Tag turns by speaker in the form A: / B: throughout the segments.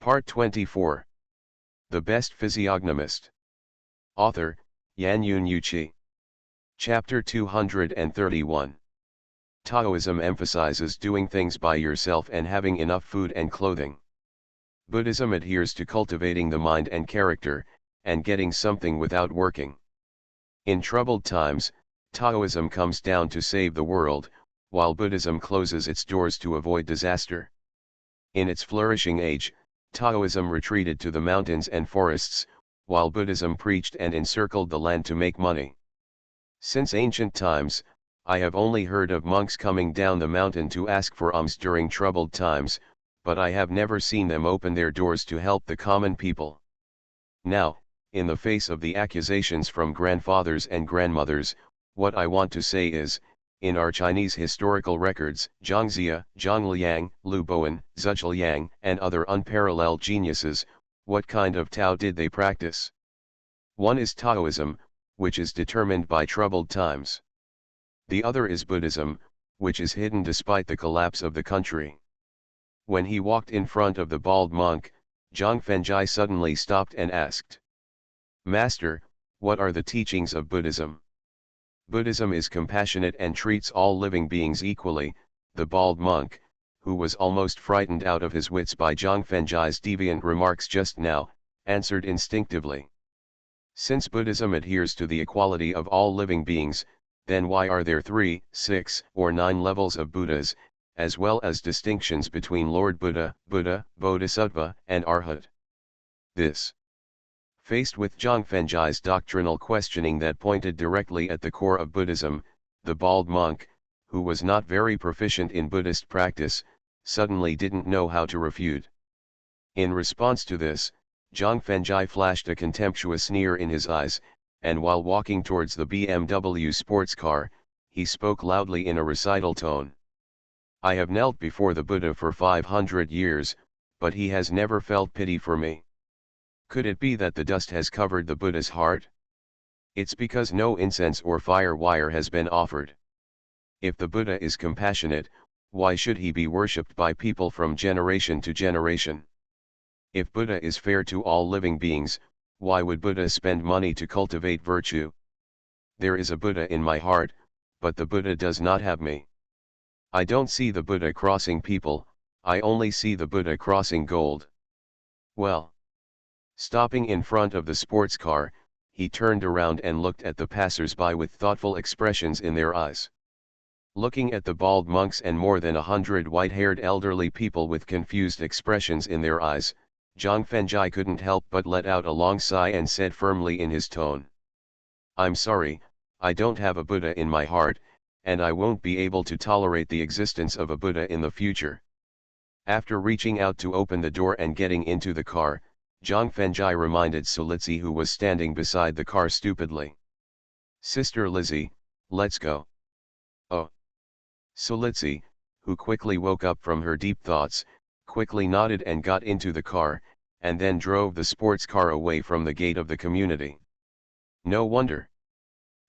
A: Part 24. The Best Physiognomist. Author, Yanyun Yuchi. Chapter 231. Taoism emphasizes doing things by yourself and having enough food and clothing. Buddhism adheres to cultivating the mind and character, and getting something without working. In troubled times, Taoism comes down to save the world, while Buddhism closes its doors to avoid disaster. In its flourishing age, Taoism retreated to the mountains and forests, while Buddhism preached and encircled the land to make money. Since ancient times, I have only heard of monks coming down the mountain to ask for alms during troubled times, but I have never seen them open their doors to help the common people. Now, in the face of the accusations from grandfathers and grandmothers, what I want to say is, in our Chinese historical records, Zhangxia, Zhongliang, Lu Bowen, Zhuliang, and other unparalleled geniuses, what kind of Tao did they practice? One is Taoism, which is determined by troubled times. The other is Buddhism, which is hidden despite the collapse of the country. When he walked in front of the bald monk, Zhang Fengjai suddenly stopped and asked, "Master, what are the teachings of Buddhism?" "Buddhism is compassionate and treats all living beings equally," the bald monk, who was almost frightened out of his wits by Zhang Fengjai's deviant remarks just now, answered instinctively. "Since Buddhism adheres to the equality of all living beings, then why are there 3, 6, or 9 levels of Buddhas, as well as distinctions between Lord Buddha, Buddha, Bodhisattva, and Arhat?" This. Faced with Zhang Fengjai's doctrinal questioning that pointed directly at the core of Buddhism, the bald monk, who was not very proficient in Buddhist practice, suddenly didn't know how to refute. In response to this, Zhang Fengjai flashed a contemptuous sneer in his eyes, and while walking towards the BMW sports car, he spoke loudly in a recital tone. "I have knelt before the Buddha for 500 years, but he has never felt pity for me. Could it be that the dust has covered the Buddha's heart? It's because no incense or fire wire has been offered. If the Buddha is compassionate, why should he be worshipped by people from generation to generation? If Buddha is fair to all living beings, why would Buddha spend money to cultivate virtue? There is a Buddha in my heart, but the Buddha does not have me. I don't see the Buddha crossing people, I only see the Buddha crossing gold." Well. Stopping in front of the sports car, he turned around and looked at the passers-by with thoughtful expressions in their eyes. Looking at the bald monks and more than 100 white-haired elderly people with confused expressions in their eyes, Zhang Fengjai couldn't help but let out a long sigh and said firmly in his tone, "I'm sorry, I don't have a Buddha in my heart, and I won't be able to tolerate the existence of a Buddha in the future." After reaching out to open the door and getting into the car, Zhang Fengjai reminded Sulitzi, who was standing beside the car, stupidly, "Sister Lizzie, let's go." "Oh." Sulitzi, who quickly woke up from her deep thoughts, quickly nodded and got into the car, and then drove the sports car away from the gate of the community. No wonder.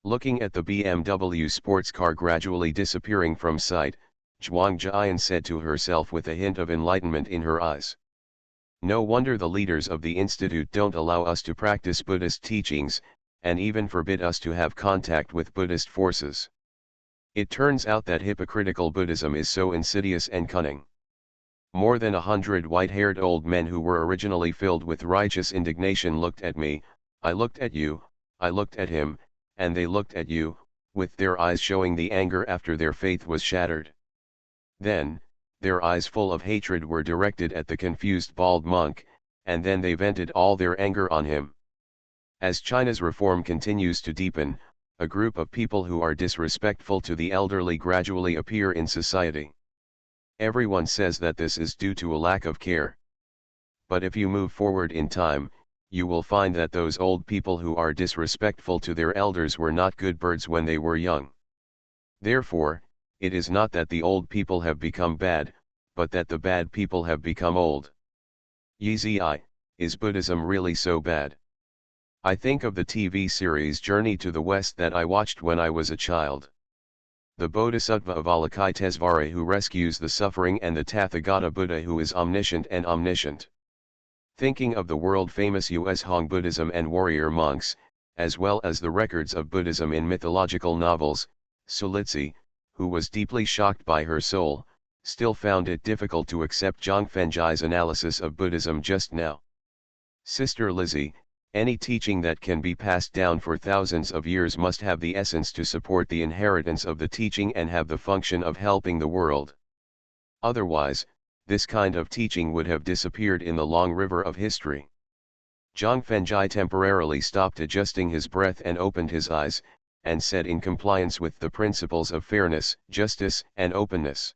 A: Looking at the BMW sports car gradually disappearing from sight, Zhuang Jian said to herself with a hint of enlightenment in her eyes, "No wonder the leaders of the Institute don't allow us to practice Buddhist teachings, and even forbid us to have contact with Buddhist forces. It turns out that hypocritical Buddhism is so insidious and cunning." More than 100 white-haired old men who were originally filled with righteous indignation looked at me, I looked at you, I looked at him, and they looked at you, with their eyes showing the anger after their faith was shattered. Then, their eyes full of hatred were directed at the confused bald monk, and then they vented all their anger on him. As China's reform continues to deepen, a group of people who are disrespectful to the elderly gradually appear in society. Everyone says that this is due to a lack of care. But if you move forward in time, you will find that those old people who are disrespectful to their elders were not good birds when they were young. Therefore, it is not that the old people have become bad, but that the bad people have become old. Yizi, is Buddhism really so bad? I think of the TV series Journey to the West that I watched when I was a child. The Bodhisattva of Avalokitesvara who rescues the suffering, and the Tathagata Buddha who is omniscient and omniscient. Thinking of the world-famous US Hong Buddhism and warrior monks, as well as the records of Buddhism in mythological novels, Sulitsi, who was deeply shocked by her soul, still found it difficult to accept Zhang Fenjai's analysis of Buddhism just now. Sister Lizzie, any teaching that can be passed down for thousands of years must have the essence to support the inheritance of the teaching and have the function of helping the world. Otherwise, this kind of teaching would have disappeared in the long river of history. Zhang Fenjai temporarily stopped adjusting his breath and opened his eyes, and said in compliance with the principles of fairness, justice, and openness.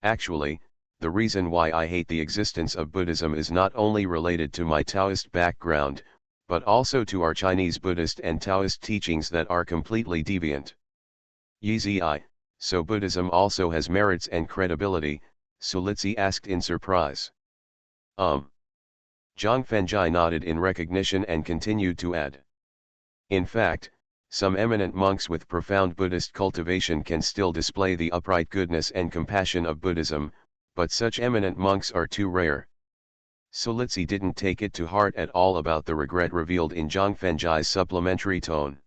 A: Actually, the reason why I hate the existence of Buddhism is not only related to my Taoist background, but also to our Chinese Buddhist and Taoist teachings that are completely deviant. Yizi, so Buddhism also has merits and credibility, Sulitsi asked in surprise. Zhang Fenjai nodded in recognition and continued to add. In fact, some eminent monks with profound Buddhist cultivation can still display the upright goodness and compassion of Buddhism, but such eminent monks are too rare. Sulitsi didn't take it to heart at all about the regret revealed in Zhang Fenjai's supplementary tone.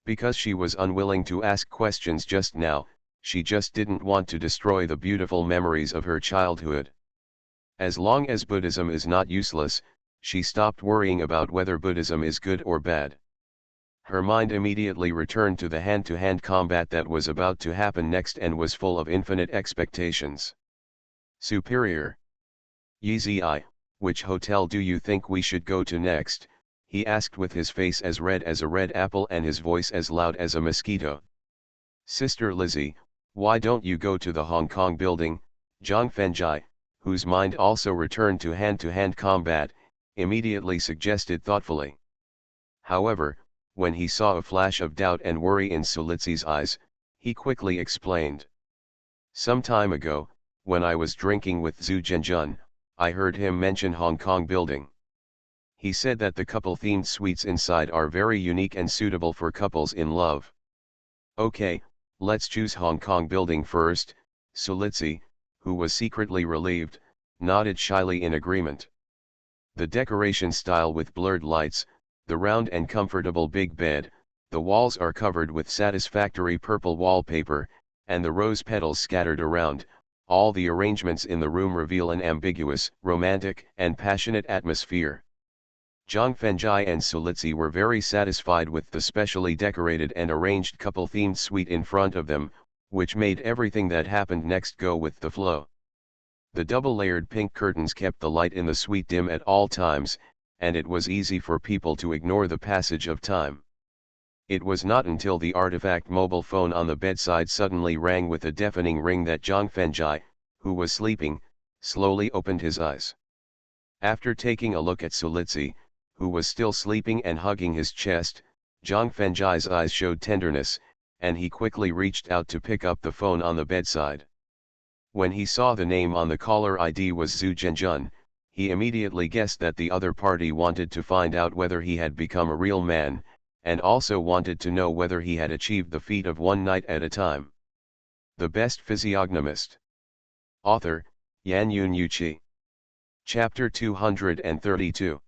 A: Because she was unwilling to ask questions just now, she just didn't want to destroy the beautiful memories of her childhood. As long as Buddhism is not useless, she stopped worrying about whether Buddhism is good or bad. Her mind immediately returned to the hand-to-hand combat that was about to happen next and was full of infinite expectations. Superior. Yizi, which hotel do you think we should go to next? He asked with his face as red as a red apple and his voice as loud as a mosquito. Sister Lizzie, why don't you go to the Hong Kong building? Zhang Fenjai, whose mind also returned to hand combat, immediately suggested thoughtfully. However, when he saw a flash of doubt and worry in Sulitsi's eyes, he quickly explained. Some time ago, when I was drinking with Zhu Zhenjun, I heard him mention Hong Kong building. He said that the couple-themed suites inside are very unique and suitable for couples in love. Okay, let's choose Hong Kong building first. Sulitsi, who was secretly relieved, nodded shyly in agreement. The decoration style with blurred lights, the round and comfortable big bed, the walls are covered with satisfactory purple wallpaper, and the rose petals scattered around, all the arrangements in the room reveal an ambiguous, romantic, and passionate atmosphere. Zhang Fenjai and Sulitsi were very satisfied with the specially decorated and arranged couple-themed suite in front of them, which made everything that happened next go with the flow. The double-layered pink curtains kept the light in the suite dim at all times, and it was easy for people to ignore the passage of time. It was not until the artifact mobile phone on the bedside suddenly rang with a deafening ring that Zhang Fenjai, who was sleeping, slowly opened his eyes. After taking a look at Sulitsi, who was still sleeping and hugging his chest, Zhang Fenjai's eyes showed tenderness, and he quickly reached out to pick up the phone on the bedside. When he saw the name on the caller ID was Zhu Zhenjun, he immediately guessed that the other party wanted to find out whether he had become a real man, and also wanted to know whether he had achieved the feat of one night at a time. The Best Physiognomist. Author, Yan Yun Yuqi. Chapter 232.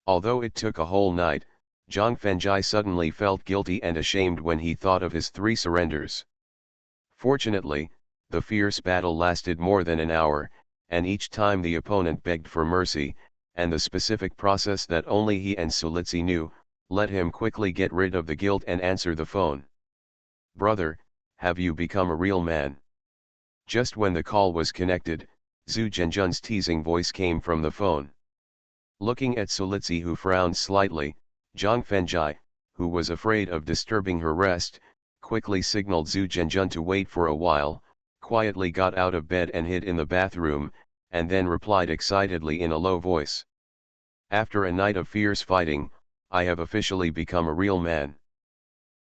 A: Although it took a whole night, Zhang Fenjai suddenly felt guilty and ashamed when he thought of his 3 surrenders. Fortunately, the fierce battle lasted more than an hour, and each time the opponent begged for mercy, and the specific process that only he and Sulitsi knew, let him quickly get rid of the guilt and answer the phone. Brother, have you become a real man? Just when the call was connected, Zhu Zhenjun's teasing voice came from the phone. Looking at Sulitsi, who frowned slightly, Zhang Fenjai, who was afraid of disturbing her rest, quickly signaled Zhu Zhenjun to wait for a while, quietly got out of bed and hid in the bathroom, and then replied excitedly in a low voice. After a night of fierce fighting, I have officially become a real man.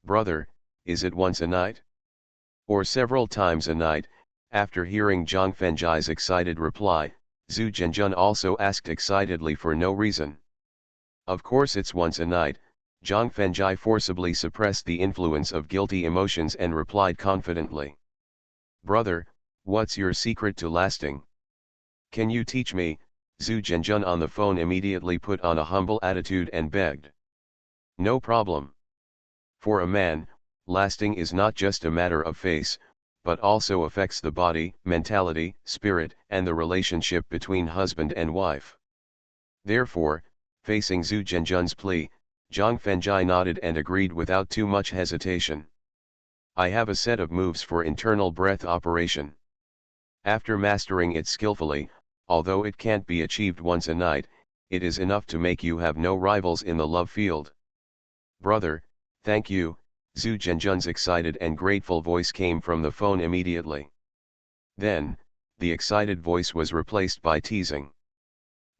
A: Brother, is it once a night? Or several times a night? After hearing Zhang Fenjai's excited reply, Zhu Zhenjun also asked excitedly for no reason. Of course it's once a night. Zhang Fenjai forcibly suppressed the influence of guilty emotions and replied confidently. Brother, what's your secret to lasting? Can you teach me? Zhu Zhenjun on the phone immediately put on a humble attitude and begged. No problem. For a man, lasting is not just a matter of face, but also affects the body, mentality, spirit, and the relationship between husband and wife. Therefore, facing Zhu Zhenjun's plea, Zhang Fengjai nodded and agreed without too much hesitation. I have a set of moves for internal breath operation. After mastering it skillfully, although it can't be achieved once a night, it is enough to make you have no rivals in the love field. Brother, thank you, Zhu Zhenjun's excited and grateful voice came from the phone immediately. Then, the excited voice was replaced by teasing.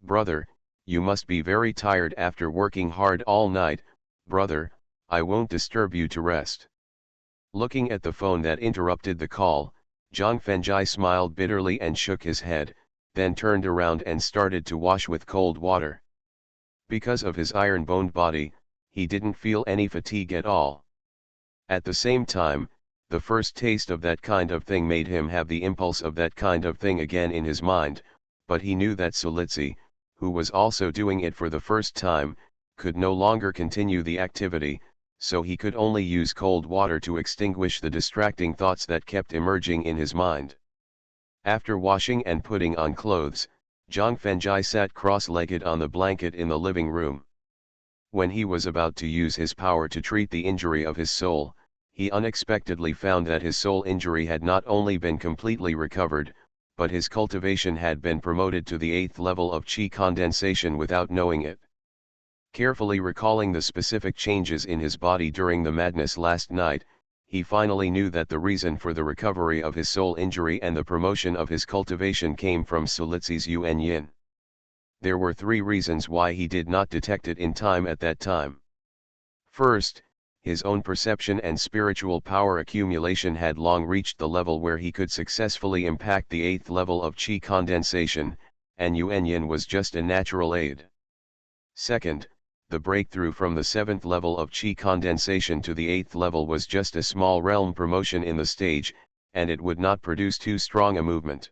A: Brother, you must be very tired after working hard all night. Brother, I won't disturb you to rest. Looking at the phone that interrupted the call, Zhang Fengjai smiled bitterly and shook his head, then turned around and started to wash with cold water. Because of his iron-boned body, he didn't feel any fatigue at all. At the same time, the first taste of that kind of thing made him have the impulse of that kind of thing again in his mind, but he knew that Solitsi, who was also doing it for the first time, could no longer continue the activity, so he could only use cold water to extinguish the distracting thoughts that kept emerging in his mind. After washing and putting on clothes, Zhang Fengjai sat cross-legged on the blanket in the living room. When he was about to use his power to treat the injury of his soul, he unexpectedly found that his soul injury had not only been completely recovered, but his cultivation had been promoted to the 8th level of Qi condensation without knowing it. Carefully recalling the specific changes in his body during the madness last night, he finally knew that the reason for the recovery of his soul injury and the promotion of his cultivation came from Solitsi's Yuan Yin. There were 3 reasons why he did not detect it in time at that time. First, his own perception and spiritual power accumulation had long reached the level where he could successfully impact the 8th level of Qi condensation, and Yuan Yin was just a natural aid. Second, the breakthrough from the 7th level of Qi condensation to the 8th level was just a small realm promotion in the stage, and it would not produce too strong a movement.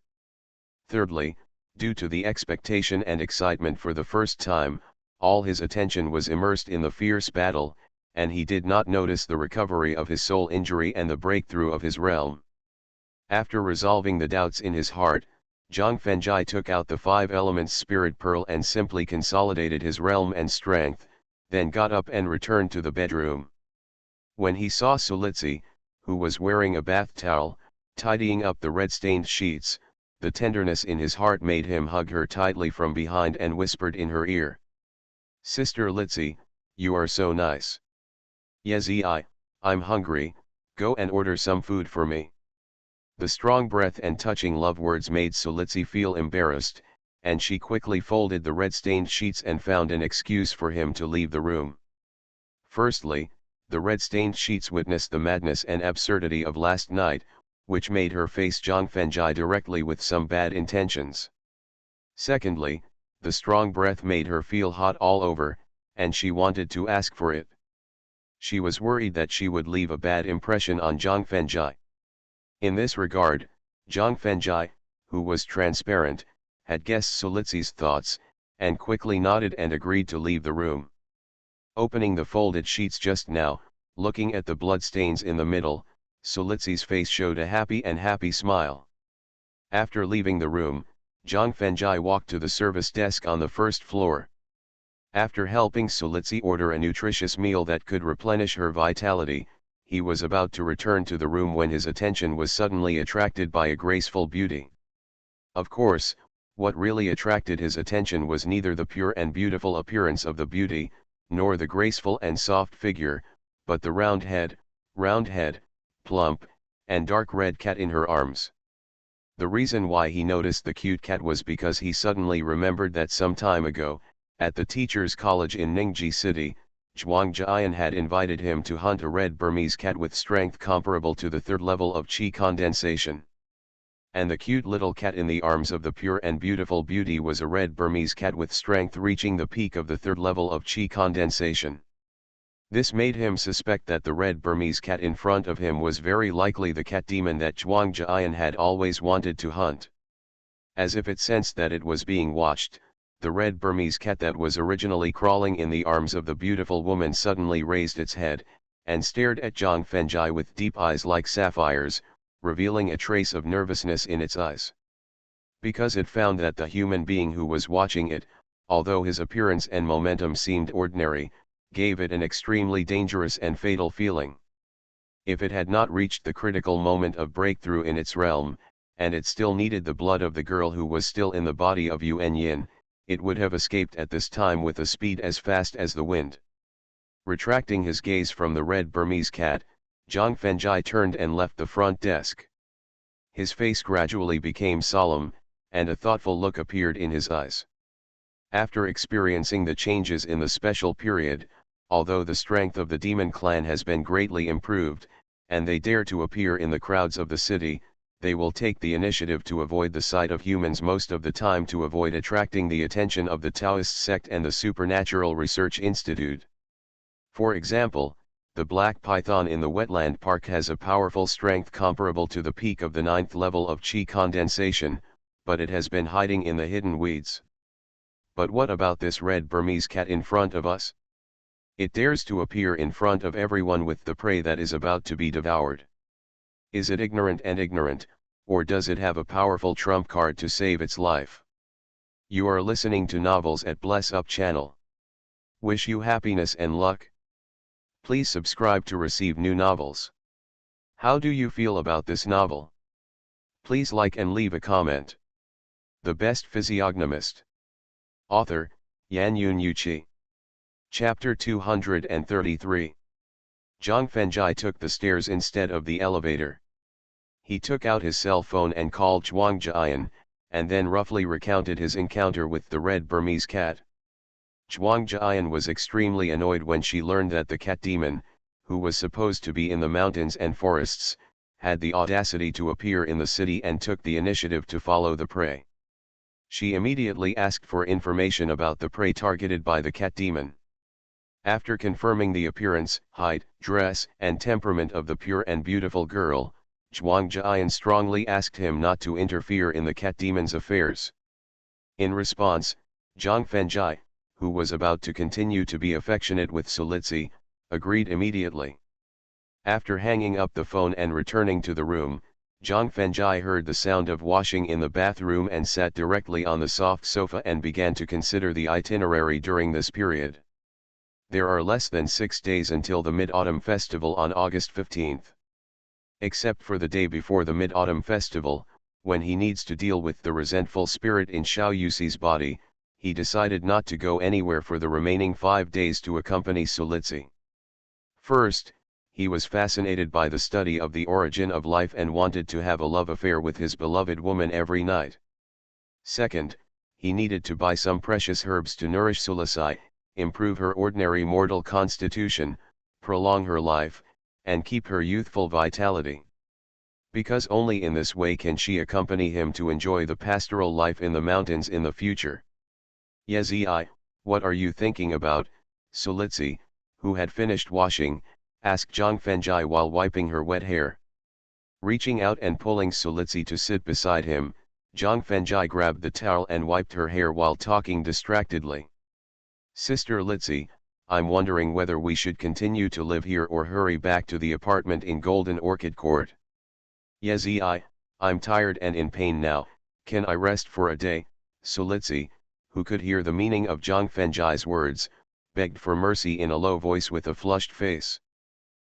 A: Thirdly, due to the expectation and excitement for the first time, all his attention was immersed in the fierce battle, and he did not notice the recovery of his soul injury and the breakthrough of his realm. After resolving the doubts in his heart, Zhang Fengjai took out the 5 elements spirit pearl and simply consolidated his realm and strength, then got up and returned to the bedroom. When he saw Solitsi, who was wearing a bath towel, tidying up the red-stained sheets, the tenderness in his heart made him hug her tightly from behind and whispered in her ear. Sister Litsi, you are so nice. Yezi, I'm hungry, go and order some food for me. The strong breath and touching love words made Solitsi feel embarrassed, and she quickly folded the red-stained sheets and found an excuse for him to leave the room. Firstly, the red-stained sheets witnessed the madness and absurdity of last night, which made her face Zhang Fengjai directly with some bad intentions. Secondly, the strong breath made her feel hot all over, and she wanted to ask for it. She was worried that she would leave a bad impression on Zhang Fengjai. In this regard, Zhang Fengjai, who was transparent, had guessed Solitsi's thoughts, and quickly nodded and agreed to leave the room. Opening the folded sheets just now, looking at the bloodstains in the middle, Solitsi's face showed a happy smile. After leaving the room, Zhang Fengjai walked to the service desk on the first floor. After helping Solitsi order a nutritious meal that could replenish her vitality, he was about to return to the room when his attention was suddenly attracted by a graceful beauty. Of course, what really attracted his attention was neither the pure and beautiful appearance of the beauty, nor the graceful and soft figure, but the round head, plump, and dark red cat in her arms. The reason why he noticed the cute cat was because he suddenly remembered that some time ago, at the teacher's college in Ningji City, Zhuang Jian had invited him to hunt a red Burmese cat with strength comparable to the 3rd level of Qi condensation. And the cute little cat in the arms of the pure and beautiful beauty was a red Burmese cat with strength reaching the peak of the 3rd level of Qi condensation. This made him suspect that the red Burmese cat in front of him was very likely the cat demon that Zhuang Jian had always wanted to hunt. As if it sensed that it was being watched, The red Burmese cat that was originally crawling in the arms of the beautiful woman suddenly raised its head, and stared at Zhang Fengjai with deep eyes like sapphires, revealing a trace of nervousness in its eyes. Because it found that the human being who was watching it, although his appearance and momentum seemed ordinary, gave it an extremely dangerous and fatal feeling. If it had not reached the critical moment of breakthrough in its realm, and it still needed the blood of the girl who was still in the body of Yuan Yin, it would have escaped at this time with a speed as fast as the wind. Retracting his gaze from the red Burmese cat, Zhang Fengjai turned and left the front desk. His face gradually became solemn, and a thoughtful look appeared in his eyes. After experiencing the changes in the special period, although the strength of the demon clan has been greatly improved, and they dare to appear in the crowds of the city, they will take the initiative to avoid the sight of humans most of the time to avoid attracting the attention of the Taoist sect and the Supernatural Research Institute. For example, the black python in the wetland park has a powerful strength comparable to the peak of the 9th level of Qi condensation, but it has been hiding in the hidden weeds. But what about this red Burmese cat in front of us? It dares to appear in front of everyone with the prey that is about to be devoured. Is it ignorant, or does it have a powerful trump card to save its life? You are listening to Novels at Bless Up channel. Wish you happiness and luck. Please subscribe to receive new novels. How do you feel about this novel? Please like and leave a comment. The Best Physiognomist. Author, Yan Yun Yuqi. Chapter 233. Zhang Fengjai took the stairs instead of the elevator. He took out his cell phone and called Zhuang Jian, and then roughly recounted his encounter with the red Burmese cat. Zhuang Jian was extremely annoyed when she learned that the cat demon, who was supposed to be in the mountains and forests, had the audacity to appear in the city and took the initiative to follow the prey. She immediately asked for information about the prey targeted by the cat demon. After confirming the appearance, height, dress, and temperament of the pure and beautiful girl, Zhuang Jian strongly asked him not to interfere in the cat demon's affairs. In response, Zhang Fengjai, who was about to continue to be affectionate with Sulitzi, agreed immediately. After hanging up the phone and returning to the room, Zhang Fengjai heard the sound of washing in the bathroom and sat directly on the soft sofa and began to consider the itinerary during this period. There are less than 6 days until the Mid-Autumn Festival on August 15th. Except for the day before the Mid-Autumn Festival, when he needs to deal with the resentful spirit in Xiao Yuxi's body, he decided not to go anywhere for the remaining 5 days to accompany Sulitzi. First, he was fascinated by the study of the origin of life and wanted to have a love affair with his beloved woman every night. Second, he needed to buy some precious herbs to nourish Sulitzi, improve her ordinary mortal constitution, prolong her life, and keep her youthful vitality. Because only in this way can she accompany him to enjoy the pastoral life in the mountains in the future. Yezi, what are you thinking about, Sulitzi, who had finished washing, asked Zhang Fengjai while wiping her wet hair. Reaching out and pulling Sulitzi to sit beside him, Zhang Fengjai grabbed the towel and wiped her hair while talking distractedly. Sister Litzi, I'm wondering whether we should continue to live here or hurry back to the apartment in Golden Orchid Court. Yezi, I'm tired and in pain now, can I rest for a day? Sulitzi, who could hear the meaning of Zhang Fengjai's words, begged for mercy in a low voice with a flushed face.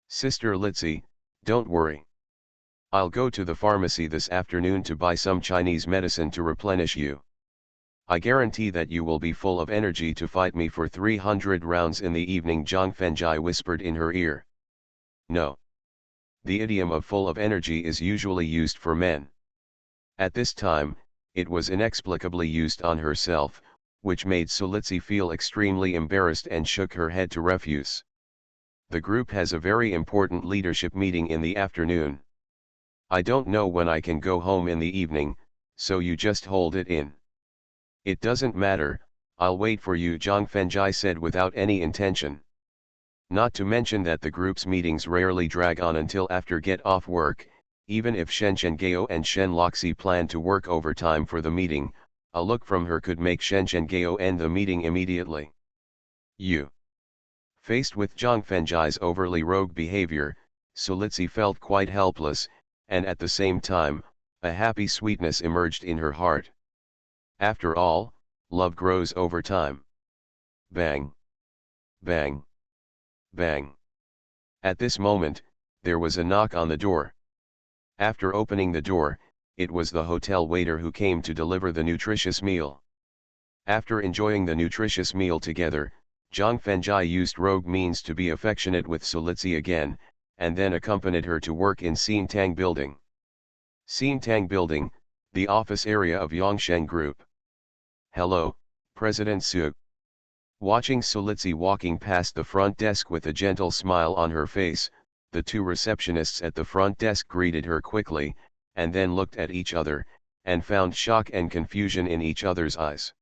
A: Sister Litzi, don't worry. I'll go to the pharmacy this afternoon to buy some Chinese medicine to replenish you. I guarantee that you will be full of energy to fight me for 300 rounds in the evening, Zhang Fengjai whispered in her ear. No. The idiom of full of energy is usually used for men. At this time, it was inexplicably used on herself, which made Sulitzi feel extremely embarrassed and shook her head to refuse. The group has a very important leadership meeting in the afternoon. I don't know when I can go home in the evening, so you just hold it in. It doesn't matter, I'll wait for you, Zhang Fengjai said without any intention. Not to mention that the group's meetings rarely drag on until after get off work, even if Shen Chengao and Shen Loxi plan to work overtime for the meeting, A look from her could make Shen Zhenghao end the meeting immediately. You. Faced with Zhang Fenjai's overly rogue behavior, Sulitzi felt quite helpless, and at the same time, a happy sweetness emerged in her heart. After all, love grows over time. Bang! Bang! Bang! At this moment, there was a knock on the door. After opening the door, it was the hotel waiter who came to deliver the nutritious meal. After enjoying the nutritious meal together, Zhang Fenjai used rogue means to be affectionate with Sulitzi again, and then accompanied her to work in Xintang Building. Xintang Building, the office area of Yongsheng Group. Hello, President Su. Watching Sulitzi walking past the front desk with a gentle smile on her face, the two receptionists at the front desk greeted her quickly, and then looked at each other, and found shock and confusion in each other's eyes.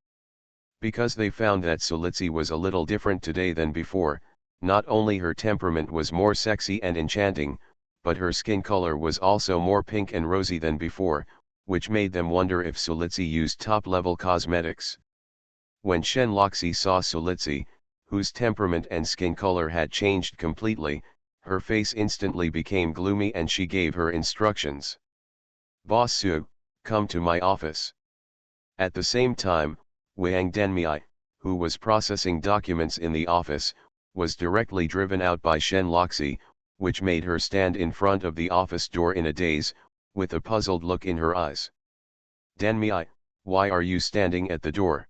A: Because they found that Sulitzi was a little different today than before, not only her temperament was more sexy and enchanting, but her skin color was also more pink and rosy than before, which made them wonder if Sulitzi used top-level cosmetics. When Shen Loxi saw Sulitzi, whose temperament and skin color had changed completely, her face instantly became gloomy and she gave her instructions. Boss Su, come to my office. At the same time, Wang Denmei, who was processing documents in the office, was directly driven out by Shen Loxi, which made her stand in front of the office door in a daze, with a puzzled look in her eyes. Denmei, why are you standing at the door?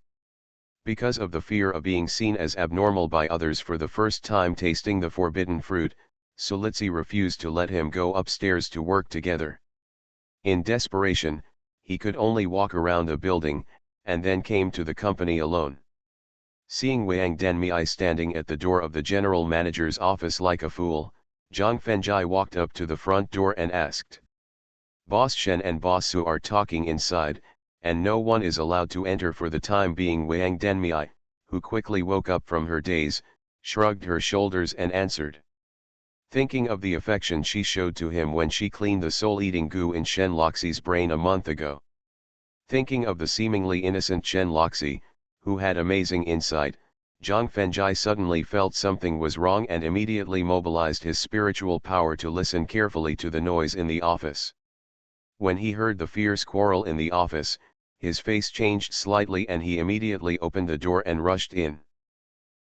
A: Because of the fear of being seen as abnormal by others for the first time tasting the forbidden fruit, Sulitzi refused to let him go upstairs to work together. In desperation, he could only walk around the building, and then came to the company alone. Seeing Wang Denmei standing at the door of the general manager's office like a fool, Zhang Fenjai walked up to the front door and asked. Boss Shen and Boss Su are talking inside, and no one is allowed to enter for the time being. Wang Denmei, who quickly woke up from her daze, shrugged her shoulders and answered. Thinking of the affection she showed to him when she cleaned the soul-eating goo in Shen Loxi's brain a month ago. Thinking of the seemingly innocent Shen Loxi, who had amazing insight, Zhang Fenjai suddenly felt something was wrong and immediately mobilized his spiritual power to listen carefully to the noise in the office. When he heard the fierce quarrel in the office, his face changed slightly and he immediately opened the door and rushed in.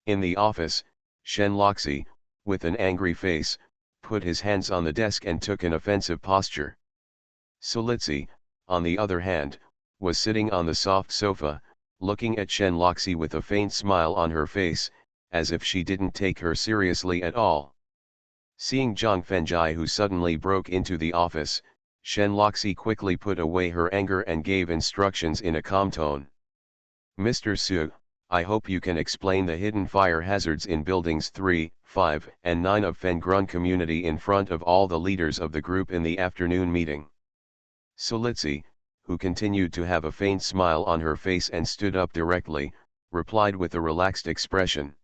A: In the office, Shen Loxi, with an angry face, put his hands on the desk and took an offensive posture. Sulitzi, on the other hand, was sitting on the soft sofa, looking at Shen Loxi with a faint smile on her face, as if she didn't take her seriously at all. Seeing Zhang Fenjai, who suddenly broke into the office, Shen Loxi quickly put away her anger and gave instructions in a calm tone. Mr. Su, I hope you can explain the hidden fire hazards in buildings 3, 5, and 9 of Fengrun community in front of all the leaders of the group in the afternoon meeting. Sulitzi, who continued to have a faint smile on her face and stood up directly, replied with a relaxed expression.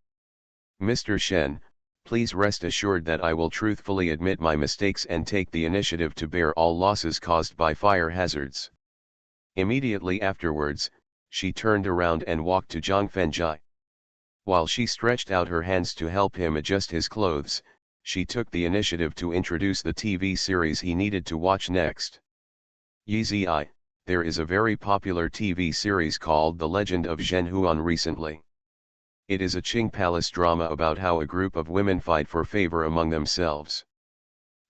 A: Mr. Shen, please rest assured that I will truthfully admit my mistakes and take the initiative to bear all losses caused by fire hazards. Immediately afterwards, she turned around and walked to Zhang Fenjai. While she stretched out her hands to help him adjust his clothes, she took the initiative to introduce the TV series he needed to watch next. Yizi, there is a very popular TV series called The Legend of Zhen Huan recently. It is a Qing palace drama about how a group of women fight for favor among themselves.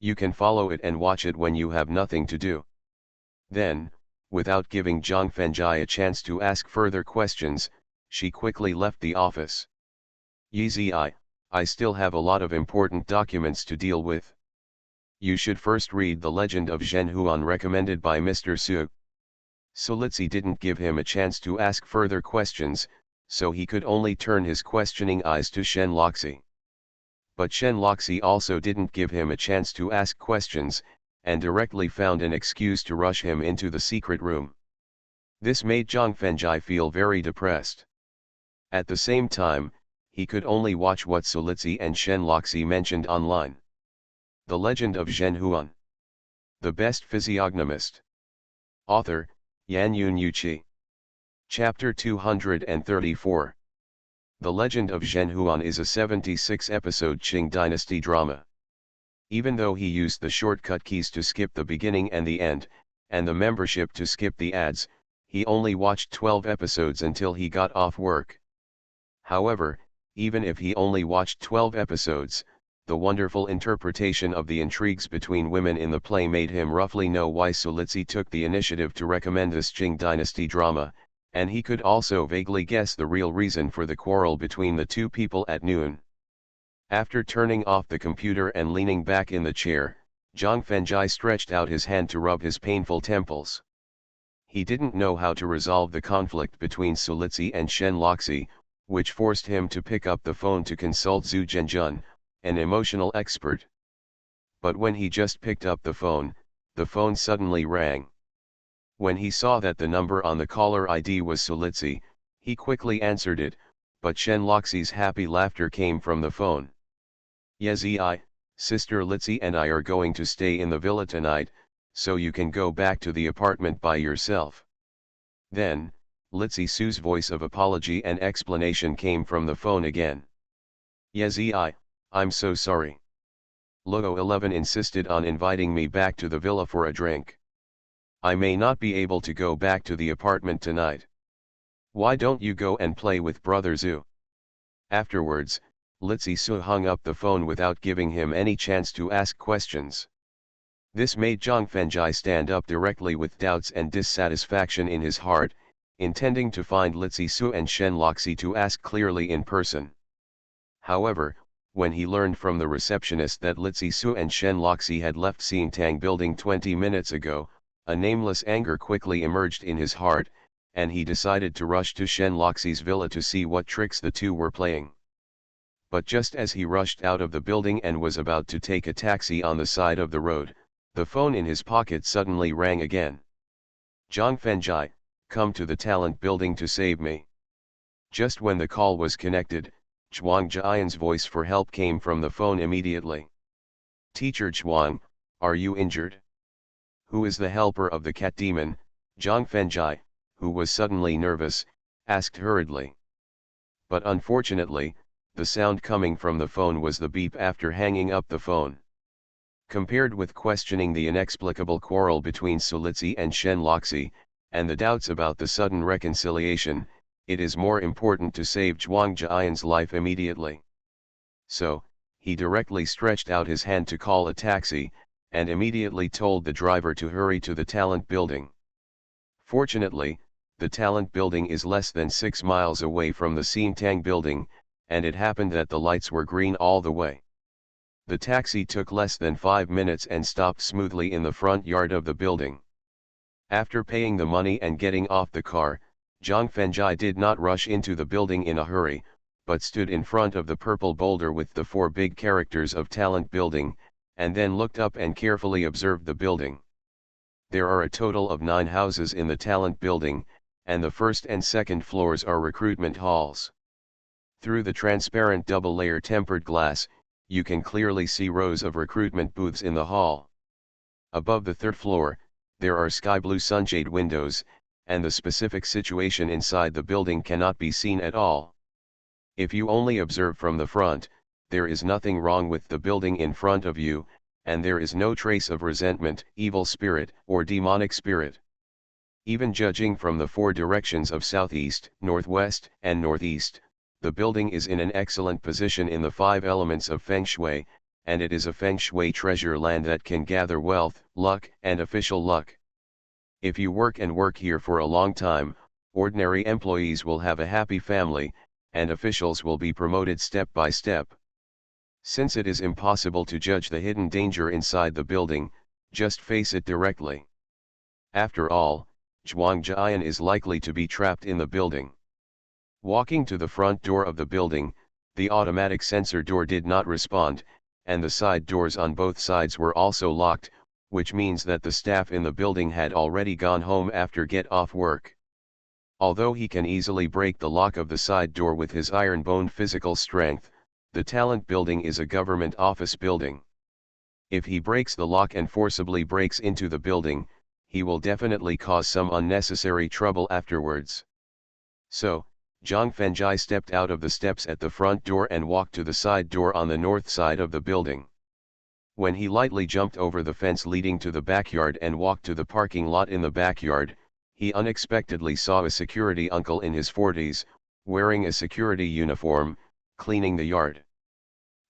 A: You can follow it and watch it when you have nothing to do. Then, without giving Zhang Fenjai a chance to ask further questions, she quickly left the office. Yizi, I still have a lot of important documents to deal with. You should first read The Legend of Zhen Huan recommended by Mr. Su. Sulitzi didn't give him a chance to ask further questions, so he could only turn his questioning eyes to Shen Loxi. But Shen Loxi also didn't give him a chance to ask questions, and directly found an excuse to rush him into the secret room. This made Zhang Fenjai feel very depressed. At the same time, he could only watch what Sulitzi and Shen Loxi mentioned online. The Legend of Zhen Huan. The Best Physiognomist. Author, Yan Yun Yuqi. Chapter 234. The Legend of Zhen Huan is a 76-episode Qing Dynasty drama. Even though he used the shortcut keys to skip the beginning and the end, and the membership to skip the ads, he only watched 12 episodes until he got off work. However, even if he only watched 12 episodes, the wonderful interpretation of the intrigues between women in the play made him roughly know why Sulitzi took the initiative to recommend this Qing Dynasty drama, and he could also vaguely guess the real reason for the quarrel between the two people at noon. After turning off the computer and leaning back in the chair, Zhang Fengjai stretched out his hand to rub his painful temples. He didn't know how to resolve the conflict between Sulitzi and Shen Loxi, which forced him to pick up the phone to consult Zhu Zhenjun, an emotional expert. But when he just picked up the phone suddenly rang. When he saw that the number on the caller ID was Sulitzi, he quickly answered it, but Shen Loxi's happy laughter came from the phone. Yezi, Sister Litzi and I are going to stay in the villa tonight, so you can go back to the apartment by yourself. Then, Litzi Su's voice of apology and explanation came from the phone again. Yezi, I'm so sorry. Logo 11 insisted on inviting me back to the villa for a drink. I may not be able to go back to the apartment tonight. Why don't you go and play with Brother Zhu? Afterwards, Litzi Su hung up the phone without giving him any chance to ask questions. This made Zhang Fengjai stand up directly with doubts and dissatisfaction in his heart, intending to find Litzi Su and Shen Loxi to ask clearly in person. However, when he learned from the receptionist that Litzi Su and Shen Loxi had left Xintang building 20 minutes ago, a nameless anger quickly emerged in his heart, and he decided to rush to Shen Loxi's villa to see what tricks the two were playing. But just as he rushed out of the building and was about to take a taxi on the side of the road, the phone in his pocket suddenly rang again. Zhang Fengjai, come to the talent building to save me. Just when the call was connected, Zhuang Jian's voice for help came from the phone immediately. Teacher Zhuang, are you injured? Who is the helper of the cat demon? Zhang Fengjai, who was suddenly nervous, asked hurriedly. But unfortunately, the sound coming from the phone was the beep after hanging up the phone. Compared with questioning the inexplicable quarrel between Sulitzi and Shen Loxi, and the doubts about the sudden reconciliation, it is more important to save Zhuang Jian's life immediately. So, he directly stretched out his hand to call a taxi, and immediately told the driver to hurry to the talent building. Fortunately, the talent building is less than 6 miles away from the Xintang building, and it happened that the lights were green all the way. The taxi took less than 5 minutes and stopped smoothly in the front yard of the building. After paying the money and getting off the car, Zhang Fengjai did not rush into the building in a hurry, but stood in front of the purple boulder with the 4 big characters of talent building, and then looked up and carefully observed the building. There are a total of 9 houses in the talent building, and the first and second floors are recruitment halls. Through the transparent double-layer tempered glass, you can clearly see rows of recruitment booths in the hall. Above the 3rd floor, there are sky blue sunshade windows, and the specific situation inside the building cannot be seen at all. If you only observe from the front, there is nothing wrong with the building in front of you, and there is no trace of resentment, evil spirit, or demonic spirit. Even judging from the 4 directions of southeast, northwest, and northeast, the building is in an excellent position in the 5 elements of Feng Shui, and it is a Feng Shui treasure land that can gather wealth, luck, and official luck. If you work here for a long time, ordinary employees will have a happy family, and officials will be promoted step by step. Since it is impossible to judge the hidden danger inside the building, just face it directly. After all, Zhuang Jian is likely to be trapped in the building. Walking to the front door of the building, the automatic sensor door did not respond, and the side doors on both sides were also locked, which means that the staff in the building had already gone home after get off work. Although he can easily break the lock of the side door with his iron-boned physical strength, the talent building is a government office building. If he breaks the lock and forcibly breaks into the building, he will definitely cause some unnecessary trouble afterwards. So, Zhang Fengjai stepped out of the steps at the front door and walked to the side door on the north side of the building. When he lightly jumped over the fence leading to the backyard and walked to the parking lot in the backyard, he unexpectedly saw a security uncle in his 40s, wearing a security uniform, cleaning the yard.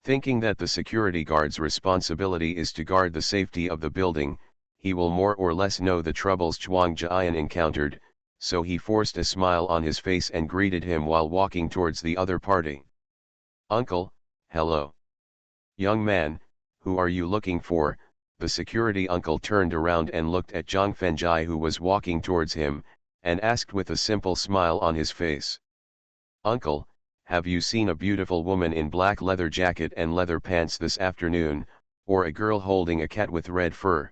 A: Thinking that the security guard's responsibility is to guard the safety of the building, he will more or less know the troubles Zhuang Jian encountered, so he forced a smile on his face and greeted him while walking towards the other party. "Uncle, hello. Young man, who are you looking for?" The security uncle turned around and looked at Zhang Fengjai, who was walking towards him, and asked with a simple smile on his face. "Uncle, have you seen a beautiful woman in black leather jacket and leather pants this afternoon, or a girl holding a cat with red fur?"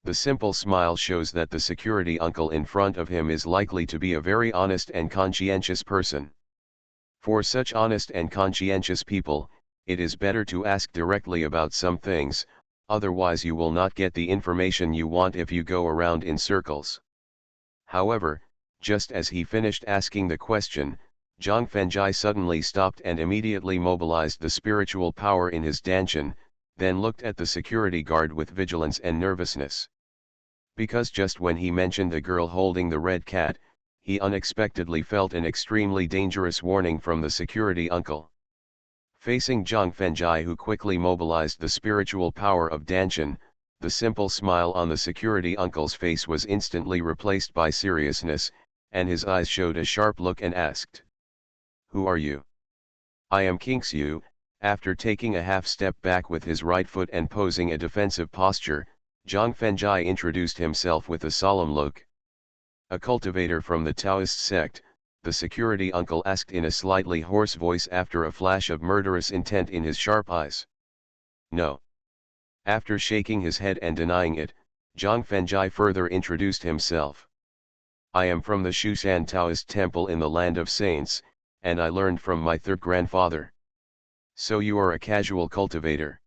A: The simple smile shows that the security uncle in front of him is likely to be a very honest and conscientious person. For such honest and conscientious people, it is better to ask directly about some things, otherwise you will not get the information you want if you go around in circles. However, just as he finished asking the question, Zhang Fengjai suddenly stopped and immediately mobilized the spiritual power in his danshan, then looked at the security guard with vigilance and nervousness. Because just when he mentioned the girl holding the red cat, he unexpectedly felt an extremely dangerous warning from the security uncle. Facing Zhang Fengjai, who quickly mobilized the spiritual power of danshan, the simple smile on the security uncle's face was instantly replaced by seriousness, and his eyes showed a sharp look and asked, "Who are you?" "I am King Xiu." After taking a half step back with his right foot and posing a defensive posture, Zhang Fengjai introduced himself with a solemn look. "A cultivator from the Taoist sect," the security uncle asked in a slightly hoarse voice after a flash of murderous intent in his sharp eyes. "No." After shaking his head and denying it, Zhang Fengjai further introduced himself. "I am from the Shushan Taoist temple in the land of saints, and I learned from my third grandfather." "So you are a casual cultivator?"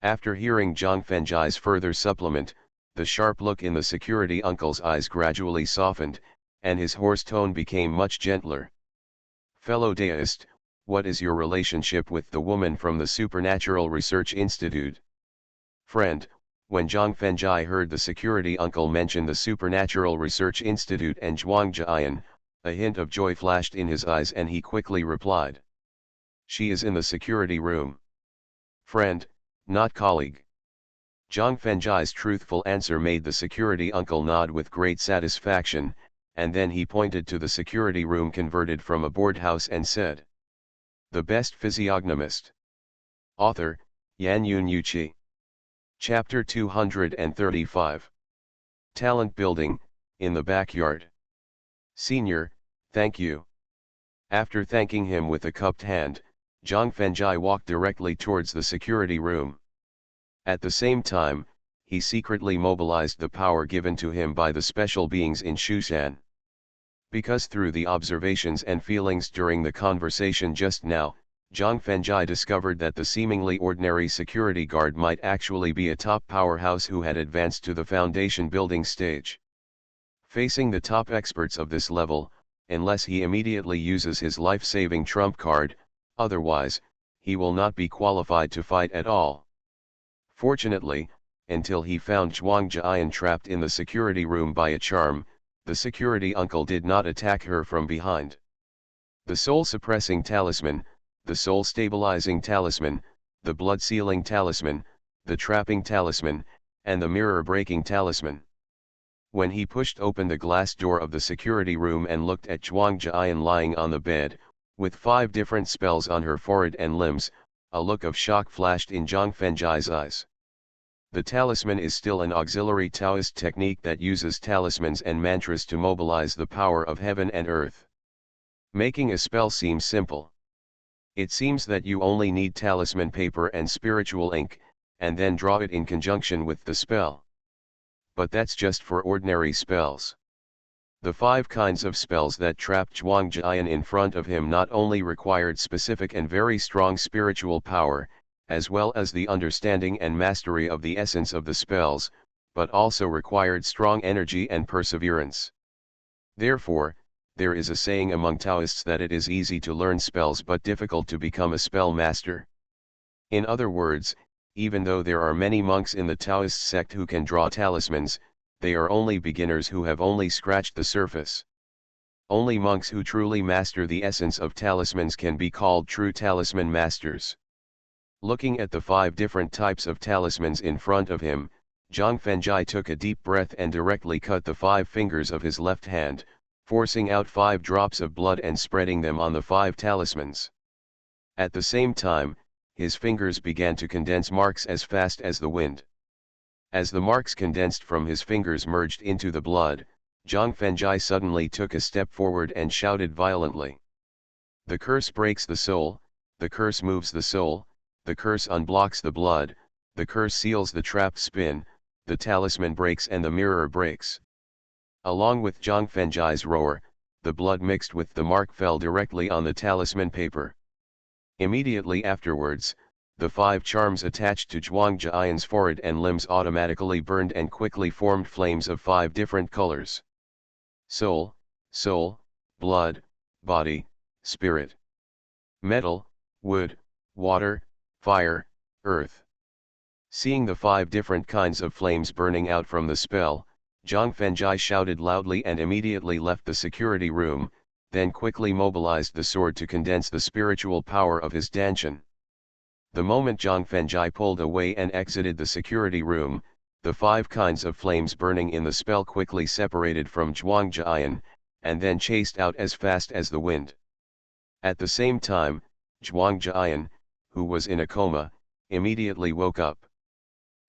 A: After hearing Zhang Fengjai's further supplement, the sharp look in the security uncle's eyes gradually softened, and his hoarse tone became much gentler. "Fellow Daoist, what is your relationship with the woman from the Supernatural Research Institute?" "Friend." When Zhang Fengjai heard the security uncle mention the Supernatural Research Institute and Zhuang Jian, a hint of joy flashed in his eyes and he quickly replied, "She is in the security room." "Friend, not colleague." Zhang Fengjai's truthful answer made the security uncle nod with great satisfaction, and then he pointed to the security room converted from a board house and said, "The best physiognomist." Author, Yan Yun Yuqi. Chapter 235. Talent Building, in the Backyard. "Senior, thank you." After thanking him with a cupped hand, Zhang Fengjai walked directly towards the security room. At the same time, he secretly mobilized the power given to him by the special beings in Shushan. Because through the observations and feelings during the conversation just now, Zhang Fengjai discovered that the seemingly ordinary security guard might actually be a top powerhouse who had advanced to the foundation building stage. Facing the top experts of this level, unless he immediately uses his life-saving trump card, otherwise, he will not be qualified to fight at all. Fortunately, until he found Zhuang Jian trapped in the security room by a charm, the security uncle did not attack her from behind. The soul-suppressing talisman, the soul-stabilizing talisman, the blood-sealing talisman, the trapping talisman, and the mirror-breaking talisman. When he pushed open the glass door of the security room and looked at Zhuang Jian lying on the bed, with 5 different spells on her forehead and limbs, a look of shock flashed in Zhang Fengjai's eyes. The talisman is still an auxiliary Taoist technique that uses talismans and mantras to mobilize the power of heaven and earth. Making a spell seems simple. It seems that you only need talisman paper and spiritual ink, and then draw it in conjunction with the spell. But that's just for ordinary spells. The 5 kinds of spells that trapped Zhuang Jian in front of him not only required specific and very strong spiritual power, as well as the understanding and mastery of the essence of the spells, but also required strong energy and perseverance. Therefore, there is a saying among Taoists that it is easy to learn spells but difficult to become a spell master. In other words, even though there are many monks in the Taoist sect who can draw talismans, they are only beginners who have only scratched the surface. Only monks who truly master the essence of talismans can be called true talisman masters. Looking at the 5 different types of talismans in front of him, Zhang Fengjai took a deep breath and directly cut the 5 fingers of his left hand, forcing out 5 drops of blood and spreading them on the 5 talismans. At the same time, his fingers began to condense marks as fast as the wind. As the marks condensed from his fingers merged into the blood, Zhang Fengjai suddenly took a step forward and shouted violently. The curse breaks the soul, the curse moves the soul, the curse unblocks the blood, the curse seals the trapped spin, the talisman breaks and the mirror breaks. Along with Zhang Fengjai's roar, the blood mixed with the mark fell directly on the talisman paper. Immediately afterwards, the 5 charms attached to Zhuang Jian's forehead and limbs automatically burned and quickly formed flames of 5 different colors. Soul, soul, blood, body, spirit. Metal, wood, water, fire, earth. Seeing the 5 different kinds of flames burning out from the spell, Zhang Fengjai shouted loudly and immediately left the security room, then quickly mobilized the sword to condense the spiritual power of his Danshan. The moment Zhang Fengjai pulled away and exited the security room, the 5 kinds of flames burning in the spell quickly separated from Zhuang Jian, and then chased out as fast as the wind. At the same time, Zhuang Jian, who was in a coma, immediately woke up.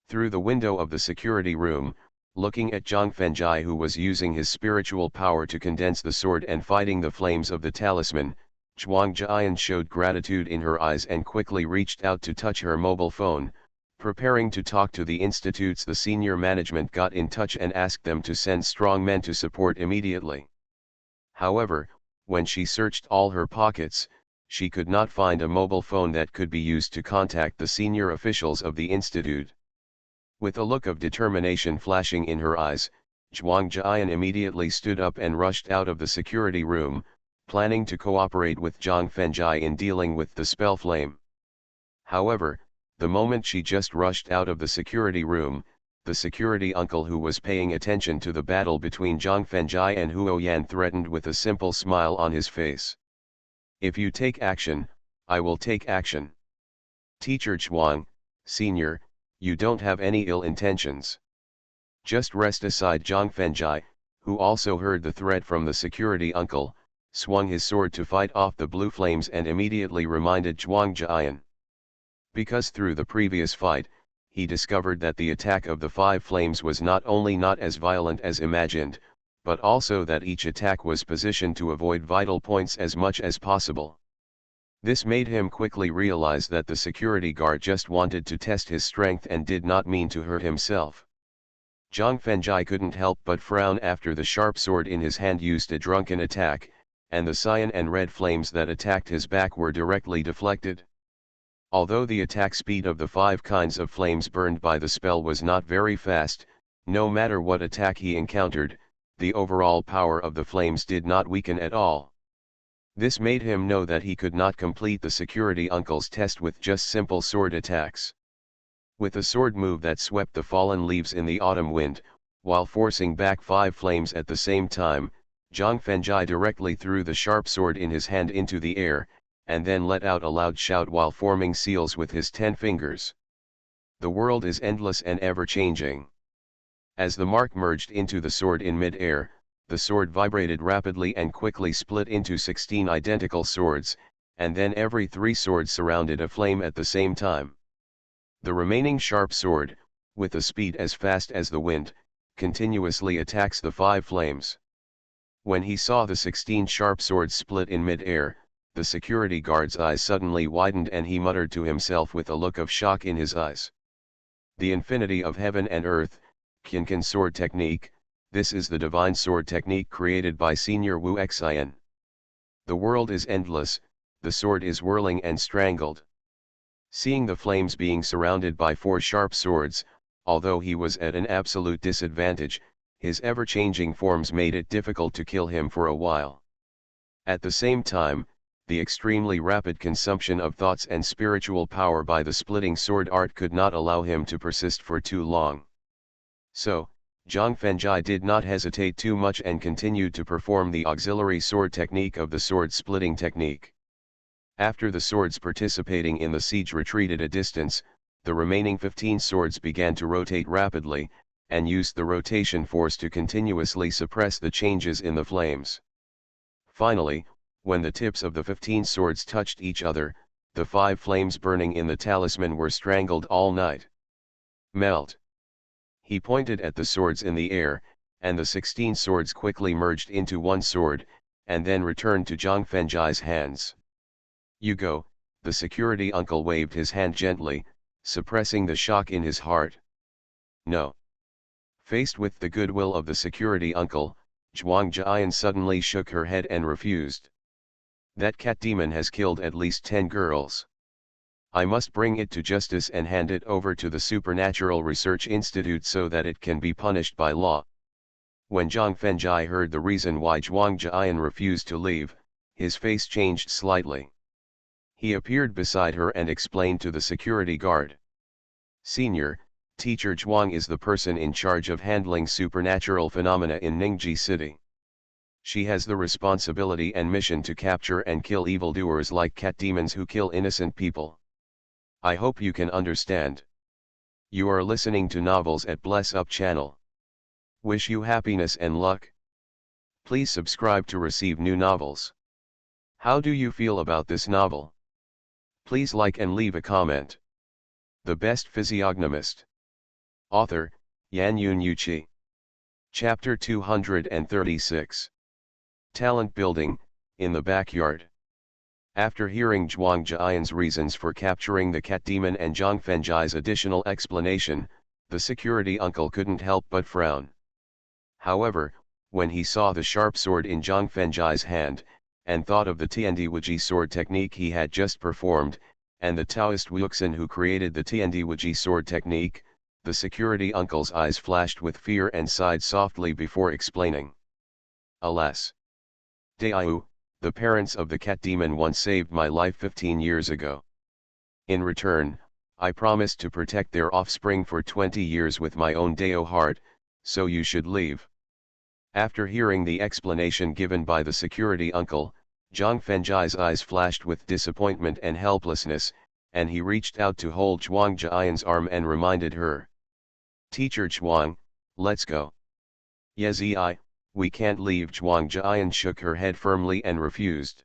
A: Through the window of the security room, looking at Zhang Fengjai who was using his spiritual power to condense the sword and fighting the flames of the talisman, Zhuang Jian showed gratitude in her eyes and quickly reached out to touch her mobile phone, preparing to talk to the institutes. The senior management got in touch and asked them to send strong men to support immediately. However, when she searched all her pockets, she could not find a mobile phone that could be used to contact the senior officials of the institute. With a look of determination flashing in her eyes, Zhuang Jian immediately stood up and rushed out of the security room, planning to cooperate with Zhang Fengjai in dealing with the spell flame. However, the moment she just rushed out of the security room, the security uncle who was paying attention to the battle between Zhang Fengjai and Huo Yan threatened with a simple smile on his face. If you take action, I will take action. Teacher Zhuang, Senior, you don't have any ill intentions. Just rest aside. Zhang Fengjai, who also heard the threat from the security uncle, swung his sword to fight off the blue flames and immediately reminded Zhuang Jian. Because through the previous fight, he discovered that the attack of the 5 flames was not only not as violent as imagined, but also that each attack was positioned to avoid vital points as much as possible. This made him quickly realize that the security guard just wanted to test his strength and did not mean to hurt himself. Zhang Fengjai couldn't help but frown after the sharp sword in his hand used a drunken attack, and the cyan and red flames that attacked his back were directly deflected. Although the attack speed of the 5 kinds of flames burned by the spell was not very fast, no matter what attack he encountered, the overall power of the flames did not weaken at all. This made him know that he could not complete the security uncle's test with just simple sword attacks. With a sword move that swept the fallen leaves in the autumn wind, while forcing back 5 flames at the same time, Zhang Fengjai directly threw the sharp sword in his hand into the air, and then let out a loud shout while forming seals with his 10 fingers. The world is endless and ever-changing. As the mark merged into the sword in mid-air, the sword vibrated rapidly and quickly split into 16 identical swords, and then every 3 swords surrounded a flame at the same time. The remaining sharp sword, with a speed as fast as the wind, continuously attacks the 5 flames. When he saw the 16 sharp swords split in mid-air, the security guard's eyes suddenly widened and he muttered to himself with a look of shock in his eyes. The infinity of heaven and earth, Qianqin sword technique, this is the divine sword technique created by Senior Wu Xian. The world is endless, the sword is whirling and strangled. Seeing the flames being surrounded by 4 sharp swords, although he was at an absolute disadvantage, his ever-changing forms made it difficult to kill him for a while. At the same time, the extremely rapid consumption of thoughts and spiritual power by the splitting sword art could not allow him to persist for too long. So, Zhang Fengjai did not hesitate too much and continued to perform the auxiliary sword technique of the sword splitting technique. After the swords participating in the siege retreated a distance, the remaining 15 swords began to rotate rapidly, and used the rotation force to continuously suppress the changes in the flames. Finally, when the tips of the 15 swords touched each other, the 5 flames burning in the talisman were strangled all night. Melt. He pointed at the swords in the air, and the 16 swords quickly merged into one sword, and then returned to Zhang Fengjai's hands. You go, the security uncle waved his hand gently, suppressing the shock in his heart. No. Faced with the goodwill of the security uncle, Zhuang Jian suddenly shook her head and refused. That cat demon has killed at least 10 girls. I must bring it to justice and hand it over to the Supernatural Research Institute so that it can be punished by law. When Zhang Fengjai heard the reason why Zhuang Jian refused to leave, his face changed slightly. He appeared beside her and explained to the security guard. Senior, Teacher Zhuang is the person in charge of handling supernatural phenomena in Ningji City. She has the responsibility and mission to capture and kill evildoers like cat demons who kill innocent people. I hope you can understand. You are listening to Novels at Bless Up channel. Wish you happiness and luck. Please subscribe to receive new novels. How do you feel about this novel? Please like and leave a comment. The Best Physiognomist. Author, Yan Yun Yuqi. Chapter 236. Talent Building, in the Backyard. After hearing Zhuang Jian's reasons for capturing the cat demon and Zhang Fengjai's additional explanation, the security uncle couldn't help but frown. However, when he saw the sharp sword in Zhang Fengjai's hand, and thought of the Tiandiwuji sword technique he had just performed, and the Taoist Wuxin who created the Tiandiwuji sword technique, the security uncle's eyes flashed with fear and sighed softly before explaining. Alas! Daiyu, the parents of the cat demon once saved my life 15 years ago. In return, I promised to protect their offspring for 20 years with my own Dao heart, so you should leave. After hearing the explanation given by the security uncle, Zhang Fengjai's eyes flashed with disappointment and helplessness, and he reached out to hold Zhuang Jian's arm and reminded her. Teacher Zhuang, let's go. Yezi, we can't leave. Zhuang Jian shook her head firmly and refused.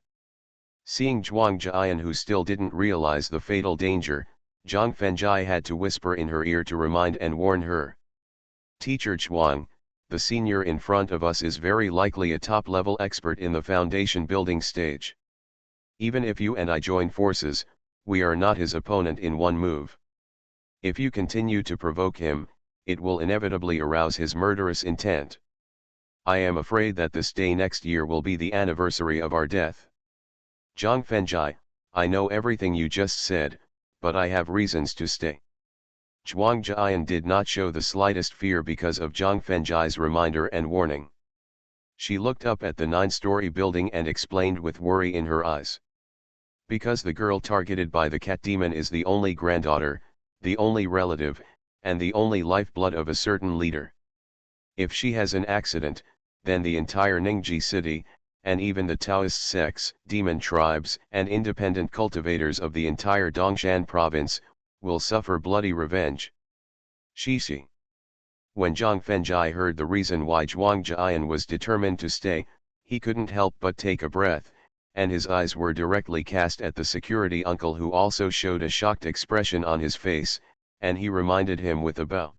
A: Seeing Zhuang Jian who still didn't realize the fatal danger, Zhang Fengjai had to whisper in her ear to remind and warn her. Teacher Zhuang, the senior in front of us is very likely a top-level expert in the foundation building stage. Even if you and I join forces, we are not his opponent in one move. If you continue to provoke him, it will inevitably arouse his murderous intent. I am afraid that this day next year will be the anniversary of our death. Zhang Fengjai, I know everything you just said, but I have reasons to stay. Zhuang Jian did not show the slightest fear because of Zhang Fengjai's reminder and warning. She looked up at the 9-story building and explained with worry in her eyes. Because the girl targeted by the cat demon is the only granddaughter, the only relative, and the only lifeblood of a certain leader. If she has an accident, then the entire Ningji city, and even the Taoist sects, demon tribes, and independent cultivators of the entire Dongshan province, will suffer bloody revenge. Shishi. When Zhang Fengjai heard the reason why Zhuang Jian was determined to stay, he couldn't help but take a breath, and his eyes were directly cast at the security uncle who also showed a shocked expression on his face, and he reminded him with a bow.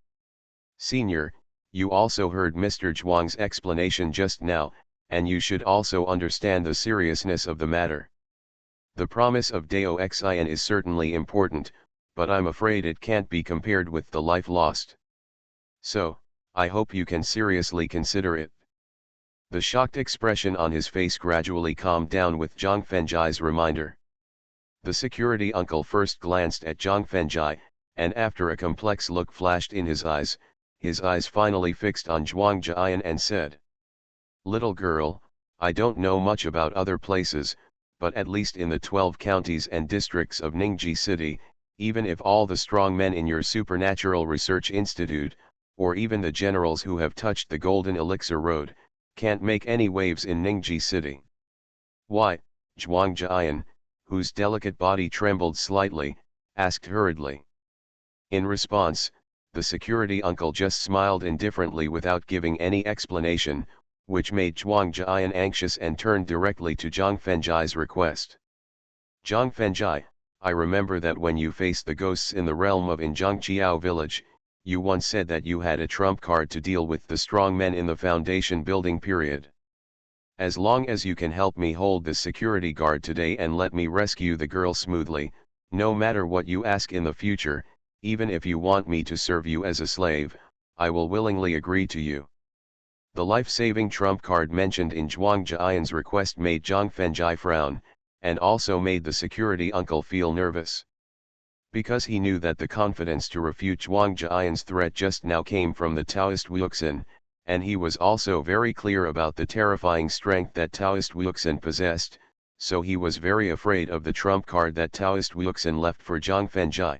A: Senior, you also heard Mr. Zhuang's explanation just now, and you should also understand the seriousness of the matter. The promise of Dao Xin is certainly important, but I'm afraid it can't be compared with the life lost. So, I hope you can seriously consider it. The shocked expression on his face gradually calmed down with Zhang Fengjai's reminder. The security uncle first glanced at Zhang Fengjai, and after a complex look flashed in his eyes finally fixed on Zhuang Jian and said, Little girl, I don't know much about other places, but at least in the 12 counties and districts of Ningji City, even if all the strong men in your supernatural research institute, or even the generals who have touched the golden elixir road, can't make any waves in Ningji City. Why? Zhuang Jian, whose delicate body trembled slightly, asked hurriedly. In response, the security uncle just smiled indifferently without giving any explanation, which made Zhuang Jian anxious and turned directly to Zhang Fenjai's request. Zhang Fenjai, I remember that when you faced the ghosts in the realm of Injiangqiao village, you once said that you had a trump card to deal with the strong men in the foundation building period. As long as you can help me hold the security guard today and let me rescue the girl smoothly, no matter what you ask in the future, even if you want me to serve you as a slave, I will willingly agree to you. The life-saving trump card mentioned in Zhuang Jian's request made Zhang Fenjai frown, and also made the security uncle feel nervous. Because he knew that the confidence to refute Zhuang Jian's threat just now came from the Taoist Wuxin, and he was also very clear about the terrifying strength that Taoist Wuxin possessed, so he was very afraid of the trump card that Taoist Wuxin left for Zhang Fenjai.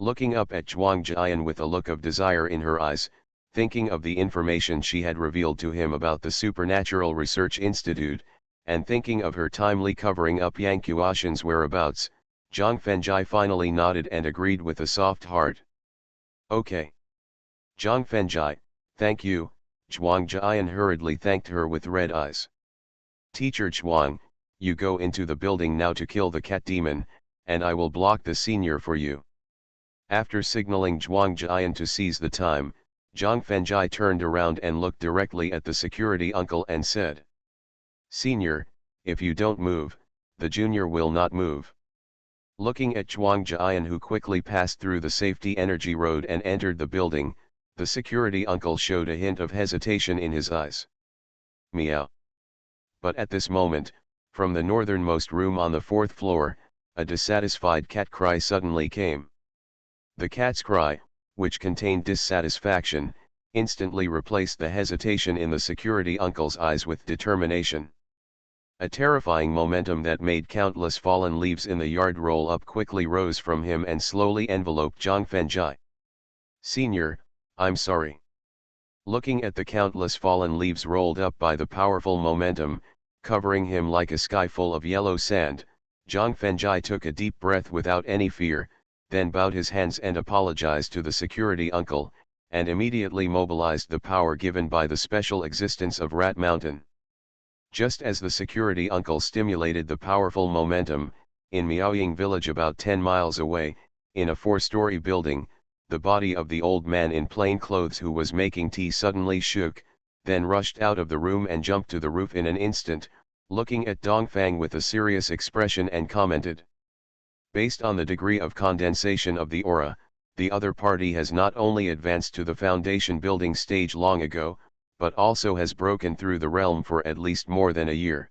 A: Looking up at Zhuang Jian with a look of desire in her eyes, thinking of the information she had revealed to him about the Supernatural Research Institute, and thinking of her timely covering up Yang Qiuxian's whereabouts, Zhang Fenjai finally nodded and agreed with a soft heart. Okay. Zhang Fenjai, thank you, Zhuang Jian hurriedly thanked her with red eyes. Teacher Zhuang, you go into the building now to kill the cat demon, and I will block the senior for you. After signaling Zhuang Jian to seize the time, Zhang Fenjai turned around and looked directly at the security uncle and said, Senior, if you don't move, the junior will not move. Looking at Zhuang Jian, who quickly passed through the safety energy road and entered the building, the security uncle showed a hint of hesitation in his eyes. Meow. But at this moment, from the northernmost room on the 4th floor, a dissatisfied cat cry suddenly came. The cat's cry, which contained dissatisfaction, instantly replaced the hesitation in the security uncle's eyes with determination. A terrifying momentum that made countless fallen leaves in the yard roll up quickly rose from him and slowly enveloped Zhang Fenjai. Senior, I'm sorry. Looking at the countless fallen leaves rolled up by the powerful momentum, covering him like a sky full of yellow sand, Zhang Fenjai took a deep breath without any fear, then bowed his hands and apologized to the security uncle, and immediately mobilized the power given by the special existence of Rat Mountain. Just as the security uncle stimulated the powerful momentum, in Miaoying village about 10 miles away, in a 4-story building, the body of the old man in plain clothes who was making tea suddenly shook, then rushed out of the room and jumped to the roof in an instant, looking at Dongfang with a serious expression and commented. Based on the degree of condensation of the aura, the other party has not only advanced to the foundation building stage long ago, but also has broken through the realm for at least more than a year.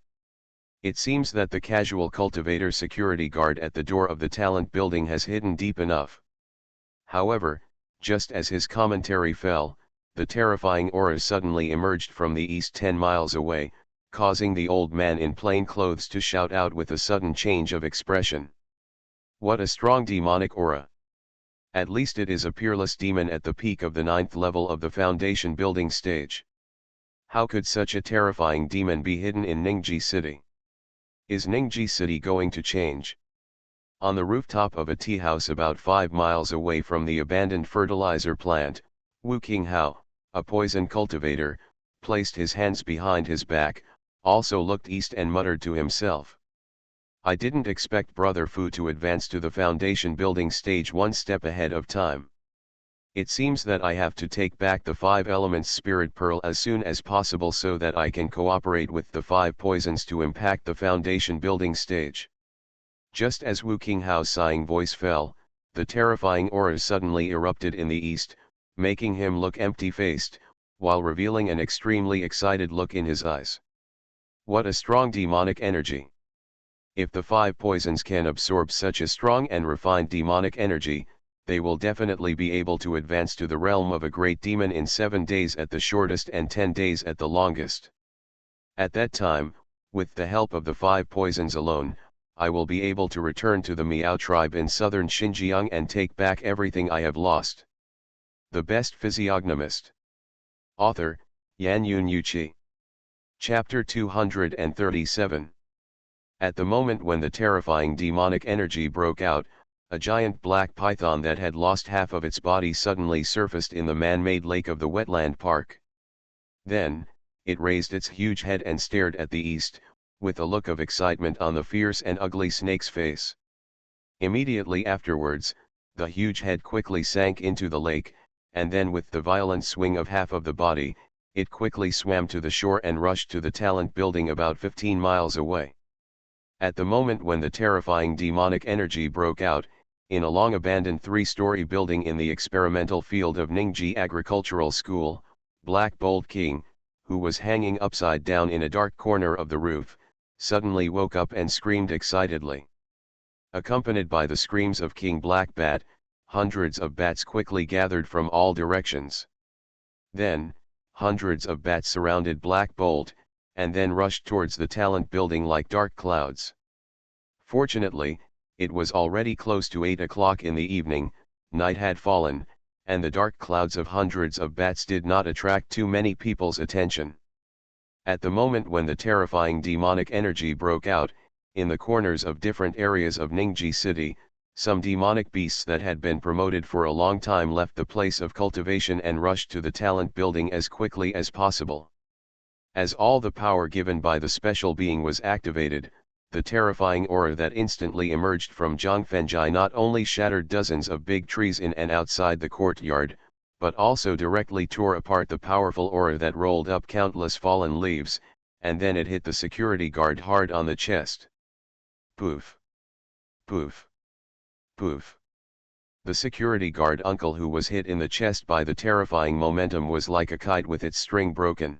A: It seems that the casual cultivator security guard at the door of the talent building has hidden deep enough. However, just as his commentary fell, the terrifying aura suddenly emerged from the east 10 miles away, causing the old man in plain clothes to shout out with a sudden change of expression. What a strong demonic aura! At least it is a peerless demon at the peak of the 9th level of the foundation building stage. How could such a terrifying demon be hidden in Ningji City? Is Ningji City going to change? On the rooftop of a tea house about 5 miles away from the abandoned fertilizer plant, Wu Qinghao, a poison cultivator, placed his hands behind his back, also looked east and muttered to himself. I didn't expect Brother Fu to advance to the foundation building stage one step ahead of time. It seems that I have to take back the 5 elements spirit pearl as soon as possible so that I can cooperate with the 5 poisons to impact the foundation building stage. Just as Wu Qinghao's sighing voice fell, the terrifying aura suddenly erupted in the east, making him look empty-faced, while revealing an extremely excited look in his eyes. What a strong demonic energy! If the 5 poisons can absorb such a strong and refined demonic energy, they will definitely be able to advance to the realm of a great demon in 7 days at the shortest and 10 days at the longest. At that time, with the help of the 5 poisons alone, I will be able to return to the Miao tribe in southern Xinjiang and take back everything I have lost. The Best Physiognomist. Author, Yan Yun Yuqi. Chapter 237. At the moment when the terrifying demonic energy broke out, a giant black python that had lost half of its body suddenly surfaced in the man-made lake of the wetland park. Then, it raised its huge head and stared at the east, with a look of excitement on the fierce and ugly snake's face. Immediately afterwards, the huge head quickly sank into the lake, and then with the violent swing of half of the body, it quickly swam to the shore and rushed to the talent building about 15 miles away. At the moment when the terrifying demonic energy broke out, in a long-abandoned 3-story building in the experimental field of Ningji Agricultural School, Black Bolt King, who was hanging upside down in a dark corner of the roof, suddenly woke up and screamed excitedly. Accompanied by the screams of King Black Bat, hundreds of bats quickly gathered from all directions. Then, hundreds of bats surrounded Black Bolt, and then rushed towards the talent building like dark clouds. Fortunately, it was already close to 8 o'clock in the evening, night had fallen, and the dark clouds of hundreds of bats did not attract too many people's attention. At the moment when the terrifying demonic energy broke out, in the corners of different areas of Ningji City, some demonic beasts that had been promoted for a long time left the place of cultivation and rushed to the talent building as quickly as possible. As all the power given by the special being was activated, the terrifying aura that instantly emerged from Zhangfenjai not only shattered dozens of big trees in and outside the courtyard, but also directly tore apart the powerful aura that rolled up countless fallen leaves, and then it hit the security guard hard on the chest. Poof! Poof! Poof! The security guard uncle who was hit in the chest by the terrifying momentum was like a kite with its string broken.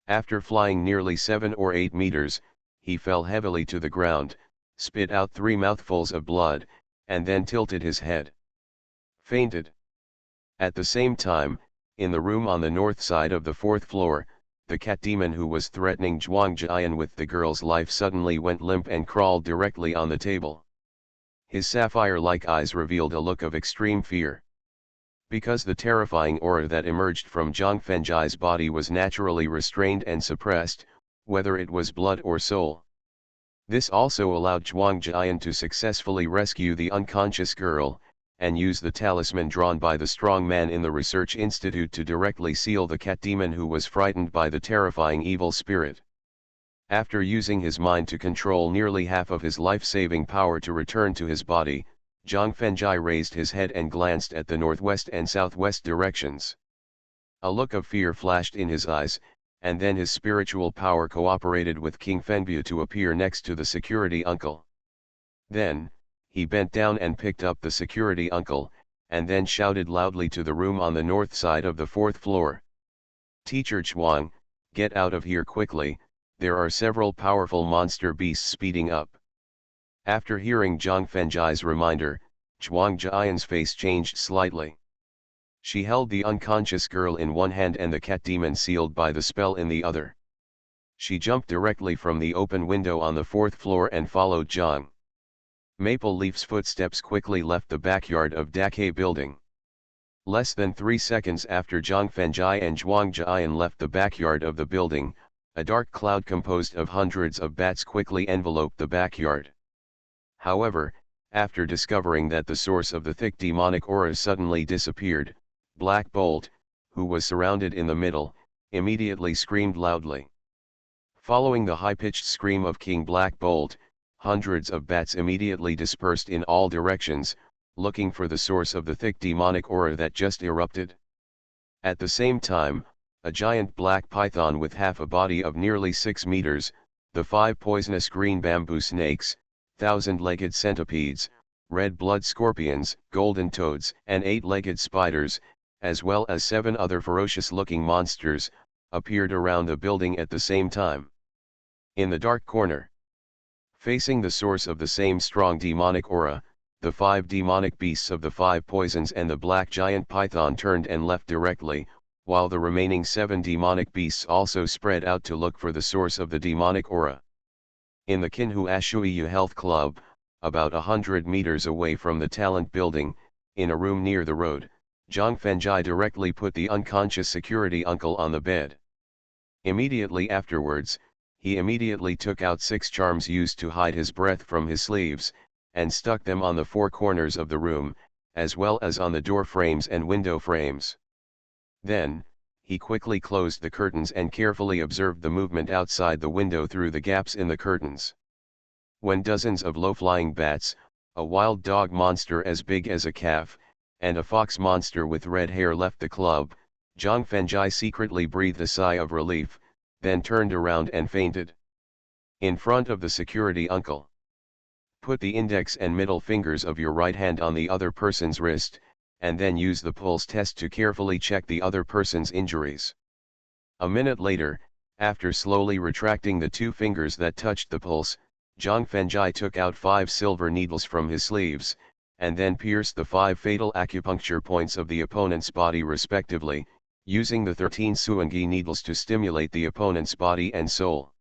A: After flying nearly 7 or 8 meters, he fell heavily to the ground, spit out 3 mouthfuls of blood, and then tilted his head. Fainted. At the same time, in the room on the north side of the 4th floor, the cat demon who was threatening Zhuang Jian with the girl's life suddenly went limp and crawled directly on the table. His sapphire-like eyes revealed a look of extreme fear. Because the terrifying aura that emerged from Zhang Fenjai's body was naturally restrained and suppressed, whether it was blood or soul. This also allowed Zhuang Jian to successfully rescue the unconscious girl, and use the talisman drawn by the strong man in the research institute to directly seal the cat demon who was frightened by the terrifying evil spirit. After using his mind to control nearly half of his life-saving power to return to his body, Zhang Fenjai raised his head and glanced at the northwest and southwest directions. A look of fear flashed in his eyes, and then his spiritual power cooperated with King Fengbu to appear next to the security uncle. Then, he bent down and picked up the security uncle, and then shouted loudly to the room on the north side of the 4th floor. "Teacher Zhuang, get out of here quickly, there are several powerful monster beasts speeding up." After hearing Zhang Fenjai's reminder, Zhuang Jian's face changed slightly. She held the unconscious girl in one hand and the cat demon sealed by the spell in the other. She jumped directly from the open window on the 4th floor and followed Zhang. Maple Leaf's footsteps quickly left the backyard of Dake building. Less than 3 seconds after Zhang Fenjai and Zhuang Jian left the backyard of the building, a dark cloud composed of hundreds of bats quickly enveloped the backyard. However, after discovering that the source of the thick demonic aura suddenly disappeared, Black Bolt, who was surrounded in the middle, immediately screamed loudly. Following the high-pitched scream of King Black Bolt, hundreds of bats immediately dispersed in all directions, looking for the source of the thick demonic aura that just erupted. At the same time, a giant black python with half a body of nearly 6 meters, the 5 poisonous green bamboo snakes, 1,000-legged centipedes, red blood scorpions, golden toads, and 8-legged spiders, as well as 7 other ferocious-looking monsters, appeared around the building at the same time. In the dark corner, facing the source of the same strong demonic aura, the 5 demonic beasts of the 5 poisons and the black giant python turned and left directly, while the remaining 7 demonic beasts also spread out to look for the source of the demonic aura. In the Kinhu Ashuiyu Health Club, about 100 meters away from the talent building, in a room near the road, Zhang Fengjai directly put the unconscious security uncle on the bed. Immediately afterwards, he immediately took out 6 charms used to hide his breath from his sleeves, and stuck them on the 4 corners of the room, as well as on the door frames and window frames. Then, he quickly closed the curtains and carefully observed the movement outside the window through the gaps in the curtains. When dozens of low-flying bats, a wild dog monster as big as a calf, and a fox monster with red hair left the club, Zhang Fengjai secretly breathed a sigh of relief, then turned around and fainted. In front of the security uncle. Put the index and middle fingers of your right hand on the other person's wrist, and then use the pulse test to carefully check the other person's injuries. A minute later, after slowly retracting the 2 fingers that touched the pulse, Zhang Fengjai took out 5 silver needles from his sleeves, and then pierced the 5 fatal acupuncture points of the opponent's body respectively, using the 13 Suangi needles to stimulate the opponent's body and soul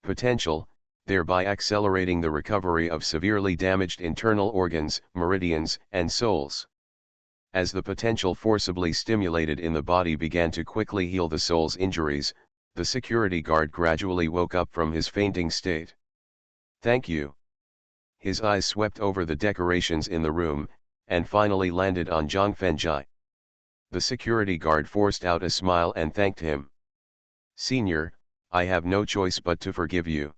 A: potential, thereby accelerating the recovery of severely damaged internal organs, meridians, and souls. As the potential forcibly stimulated in the body began to quickly heal the soul's injuries, the security guard gradually woke up from his fainting state. "Thank you." His eyes swept over the decorations in the room, and finally landed on Zhang Fengjai. The security guard forced out a smile and thanked him. "Senior, I have no choice but to forgive you."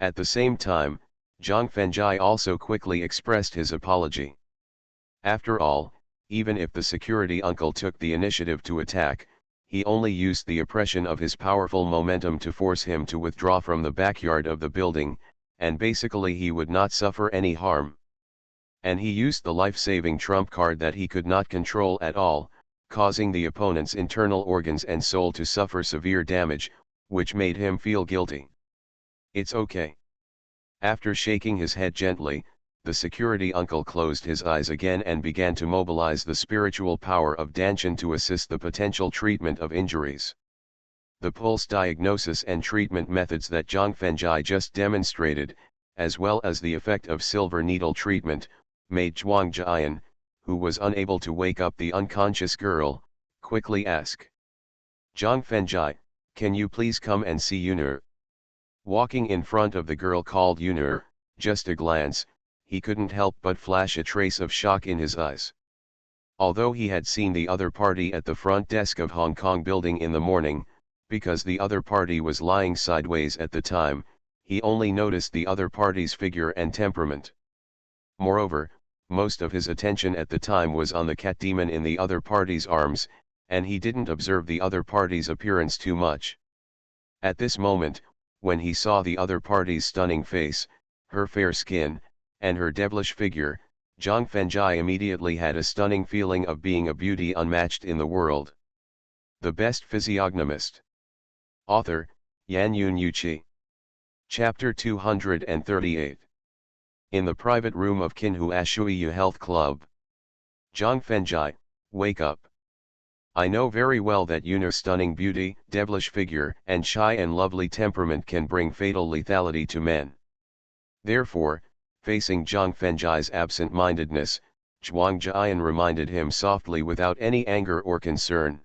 A: At the same time, Zhang Fengjai also quickly expressed his apology. After all, even if the security uncle took the initiative to attack, he only used the oppression of his powerful momentum to force him to withdraw from the backyard of the building, and basically he would not suffer any harm. And he used the life-saving trump card that he could not control at all, causing the opponent's internal organs and soul to suffer severe damage, which made him feel guilty. "It's okay." After shaking his head gently, the security uncle closed his eyes again and began to mobilize the spiritual power of Danshan to assist the potential treatment of injuries. The pulse diagnosis and treatment methods that Zhang Fengjai just demonstrated, as well as the effect of silver needle treatment, made Zhuang Jian, who was unable to wake up the unconscious girl, quickly ask, "Zhang Fengjai, can you please come and see Yunur?" Walking in front of the girl called Yunur, just a glance, he couldn't help but flash a trace of shock in his eyes. Although he had seen the other party at the front desk of Hong Kong building in the morning, because the other party was lying sideways at the time, he only noticed the other party's figure and temperament. Moreover, most of his attention at the time was on the cat demon in the other party's arms, and he didn't observe the other party's appearance too much. At this moment, when he saw the other party's stunning face, her fair skin, and her devilish figure, Zhang Fengjai immediately had a stunning feeling of being a beauty unmatched in the world. The Best Physiognomist. Author, Yan Yun Yuqi. Chapter 238. In the private room of Kinhu Ashuiyu Health Club. Zhang Fengjai, wake up. I know very well that Yunur's stunning beauty, devilish figure, and shy and lovely temperament can bring fatal lethality to men. Therefore, facing Zhang Fengjai's absent-mindedness, Zhuang Jian reminded him softly without any anger or concern.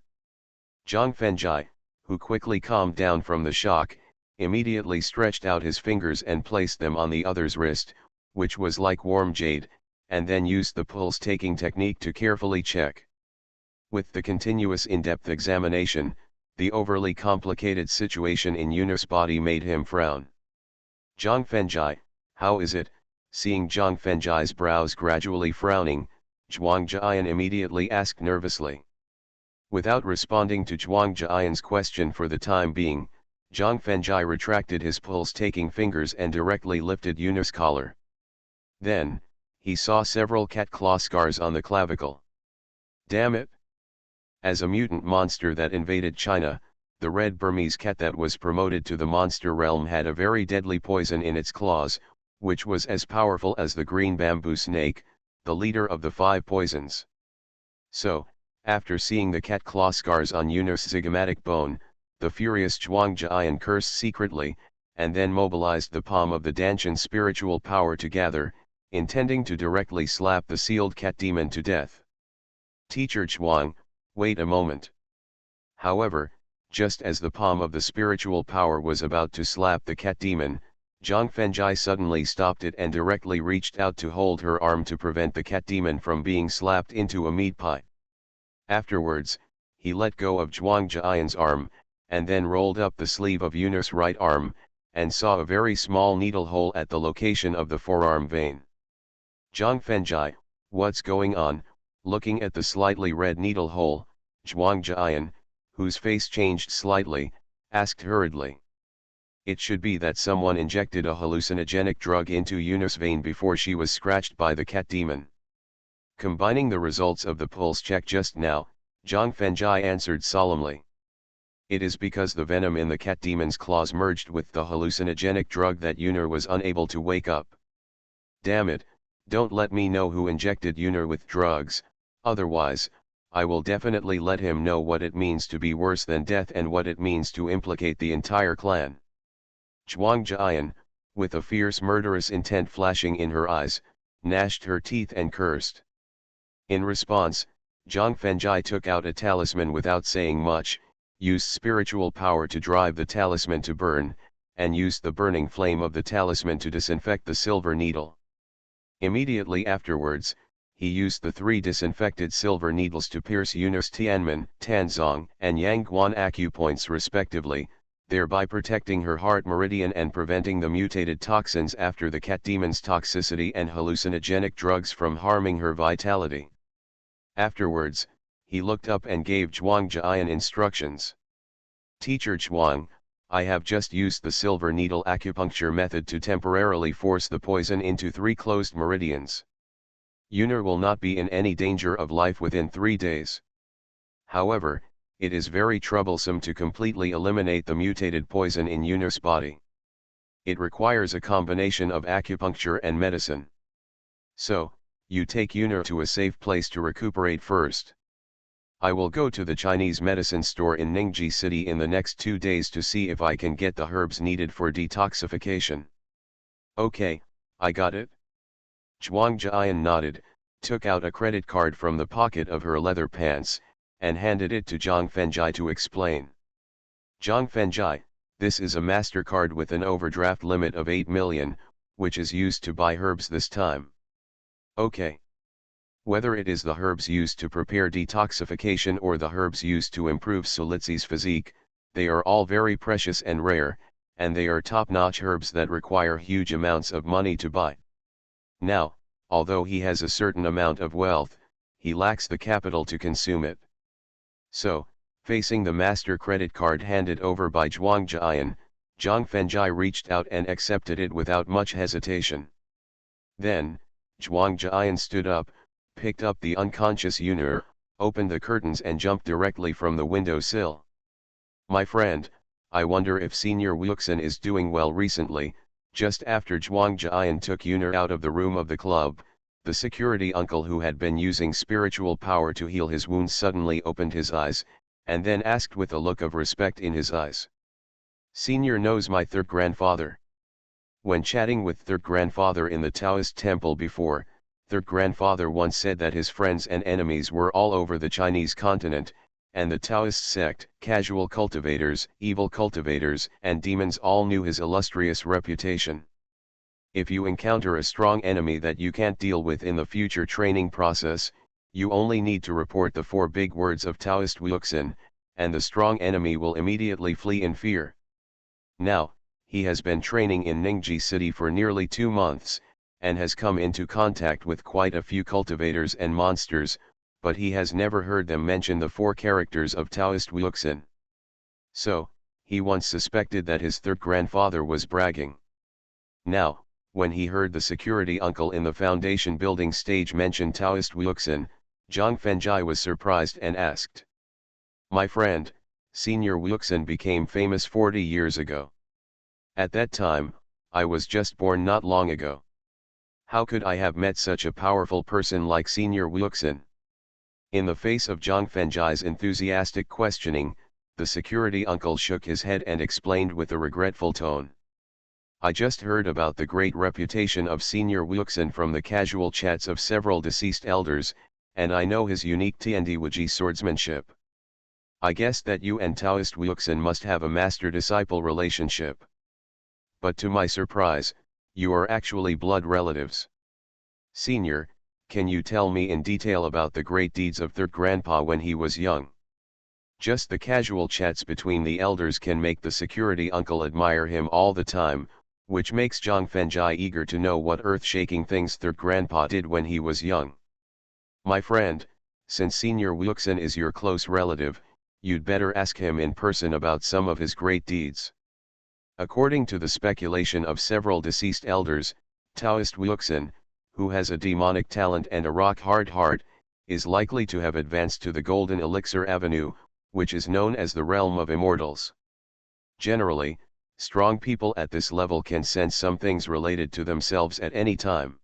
A: Zhang Fengjai, who quickly calmed down from the shock, immediately stretched out his fingers and placed them on the other's wrist, which was like warm jade, and then used the pulse-taking technique to carefully check. With the continuous in-depth examination, the overly complicated situation in Yunur's body made him frown. "Zhang Fengjai, how is it?" Seeing Zhang Fengjai's brows gradually frowning, Zhuang Jian immediately asked nervously. Without responding to Zhuang Jian's question for the time being, Zhang Fengjai retracted his pulse-taking fingers and directly lifted Yunur's collar. Then, he saw several cat claw scars on the clavicle. Damn it! As a mutant monster that invaded China, the red Burmese cat that was promoted to the monster realm had a very deadly poison in its claws, which was as powerful as the green bamboo snake, the leader of the 5 poisons. So, After seeing the cat claw scars on Yunus' zygomatic bone, the furious Zhuang Jian cursed secretly, and then mobilized the palm of the Danshan spiritual power to gather, intending to directly slap the sealed cat demon to death. Teacher Zhuang, wait a moment. However, just as the palm of the spiritual power was about to slap the cat demon, Zhang Fengjai suddenly stopped it and directly reached out to hold her arm to prevent the cat demon from being slapped into a meat pie. Afterwards, he let go of Zhuang Jian's arm, and then rolled up the sleeve of Yunus' right arm, and saw a very small needle hole at the location of the forearm vein. Zhang Fengjai, what's going on? Looking at the slightly red needle hole, Zhuang Jian, whose face changed slightly, asked hurriedly. It should be that someone injected a hallucinogenic drug into Yunus' vein before she was scratched by the cat demon. Combining the results of the pulse check just now, Zhang Fengjai answered solemnly. It is because the venom in the cat demon's claws merged with the hallucinogenic drug that Yunus was unable to wake up. Damn it, don't let me know who injected Yunus with drugs, otherwise, I will definitely let him know what it means to be worse than death and what it means to implicate the entire clan. Zhuang Jian, with a fierce murderous intent flashing in her eyes, gnashed her teeth and cursed. In response, Zhang Fengjai took out a talisman without saying much, used spiritual power to drive the talisman to burn, and used the burning flame of the talisman to disinfect the silver needle. Immediately afterwards, he used the 3 disinfected silver needles to pierce Yunus' Tianmen, Tanzong, and Yangguan acupoints respectively, thereby protecting her heart meridian and preventing the mutated toxins after the cat demon's toxicity and hallucinogenic drugs from harming her vitality. Afterwards, he looked up and gave Zhuang Jian instructions. Teacher Zhuang, I have just used the silver needle acupuncture method to temporarily force the poison into 3 closed meridians. Yunus will not be in any danger of life within 3 days. However, it is very troublesome to completely eliminate the mutated poison in Yunus' body. It requires a combination of acupuncture and medicine. So, you take Yunus to a safe place to recuperate first. I will go to the Chinese medicine store in Ningji City in the next 2 days to see if I can get the herbs needed for detoxification. Okay, I got it. Zhuang Jian nodded, took out a credit card from the pocket of her leather pants, and handed it to Zhang Fengjai to explain. Zhang Fengjai, this is a MasterCard with an overdraft limit of 8 million, which is used to buy herbs this time. Okay. Whether it is the herbs used to prepare detoxification or the herbs used to improve Sulitsi's physique, they are all very precious and rare, and they are top-notch herbs that require huge amounts of money to buy. Now, although he has a certain amount of wealth, he lacks the capital to consume it. So, facing the master credit card handed over by Zhuang Jian, Zhang Fengjai reached out and accepted it without much hesitation. Then, Zhuang Jian stood up, picked up the unconscious Yunus, opened the curtains and jumped directly from the window sill. My friend, I wonder if Senior Wuxin is doing well recently. Just after Zhuang Jian took Yunus out of the room of the club, the security uncle who had been using spiritual power to heal his wounds suddenly opened his eyes, and then asked with a look of respect in his eyes. Senior knows my third grandfather. When chatting with third grandfather in the Taoist temple before, third grandfather once said that his friends and enemies were all over the Chinese continent, and the Taoist sect, casual cultivators, evil cultivators, and demons all knew his illustrious reputation. If you encounter a strong enemy that you can't deal with in the future training process, you only need to report the 4 big words of Taoist Wuxin, and the strong enemy will immediately flee in fear. Now, he has been training in Ningji City for nearly 2 months, and has come into contact with quite a few cultivators and monsters, but he has never heard them mention the 4 characters of Taoist Wuxin. So, he once suspected that his third grandfather was bragging. Now, when he heard the security uncle in the foundation building stage mention Taoist Wuxin, Zhang Fengjai was surprised and asked. My friend, Senior Wuxin became famous 40 years ago. At that time, I was just born not long ago. How could I have met such a powerful person like Senior Wuxin? In the face of Zhang Fenjai's enthusiastic questioning, the security uncle shook his head and explained with a regretful tone. I just heard about the great reputation of Senior Wuxin from the casual chats of several deceased elders, and I know his unique Tiandiwuji swordsmanship. I guess that you and Taoist Wuxin must have a master-disciple relationship. But to my surprise, you are actually blood relatives. Senior, can you tell me in detail about the great deeds of Third Grandpa when he was young? Just the casual chats between the elders can make the security uncle admire him all the time, which makes Zhang Fenjai eager to know what earth-shaking things Third Grandpa did when he was young. My friend, since Senior Wuxin is your close relative, you'd better ask him in person about some of his great deeds. According to the speculation of several deceased elders, Taoist Wuxin, who has a demonic talent and a rock-hard heart, is likely to have advanced to the Golden Elixir Avenue, which is known as the realm of immortals. Generally, strong people at this level can sense some things related to themselves at any time.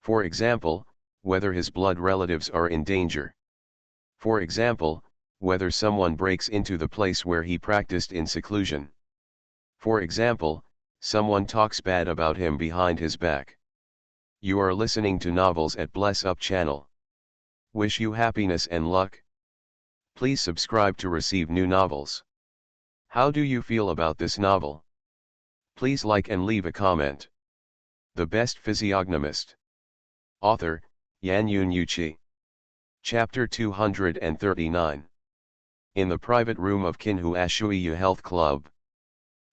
A: For example, whether his blood relatives are in danger. For example, whether someone breaks into the place where he practiced in seclusion. For example, someone talks bad about him behind his back. You are listening to Novels at Bless Up channel. Wish you happiness and luck. Please subscribe to receive new novels. How do you feel about this novel? Please like and leave a comment. The Best Physiognomist. Author, Yanyun Yuqi. Chapter 239. In the private room of Kinhu Ashuiyu Health Club.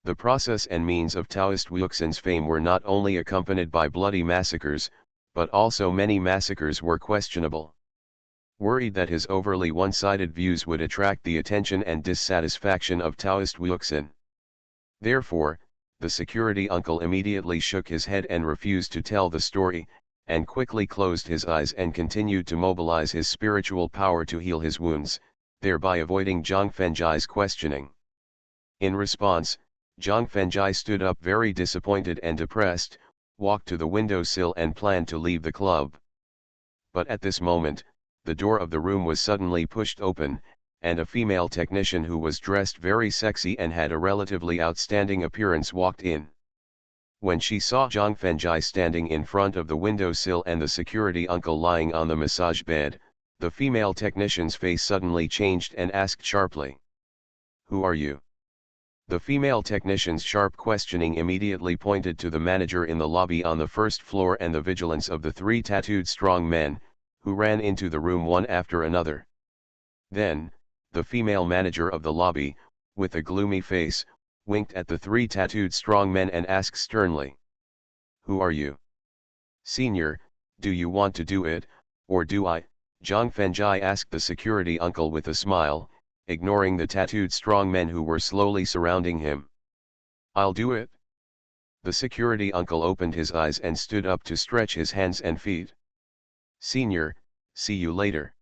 A: The process and means of Taoist Wuxin's fame were not only accompanied by bloody massacres, but also many massacres were questionable. Worried that his overly one-sided views would attract the attention and dissatisfaction of Taoist Wuxin. Therefore, the security uncle immediately shook his head and refused to tell the story, and quickly closed his eyes and continued to mobilize his spiritual power to heal his wounds, thereby avoiding Zhang Fenjai's questioning. In response, Zhang Fenjai stood up very disappointed and depressed, walked to the windowsill and planned to leave the club. But at this moment, the door of the room was suddenly pushed open, and a female technician who was dressed very sexy and had a relatively outstanding appearance walked in. When she saw Zhang Fenjai standing in front of the windowsill and the security uncle lying on the massage bed, the female technician's face suddenly changed and asked sharply, "Who are you?" The female technician's sharp questioning immediately pointed to the manager in the lobby on the first floor and the vigilance of the three tattooed strong men, who ran into the room one after another. Then, the female manager of the lobby, with a gloomy face, winked at the three tattooed strong men and asked sternly, "Who are you? Senior, do you want to do it, or do I?" Zhang Fenjai asked the security uncle with a smile, ignoring the tattooed strong men who were slowly surrounding him. "I'll do it." The security uncle opened his eyes and stood up to stretch his hands and feet. "Senior, see you later."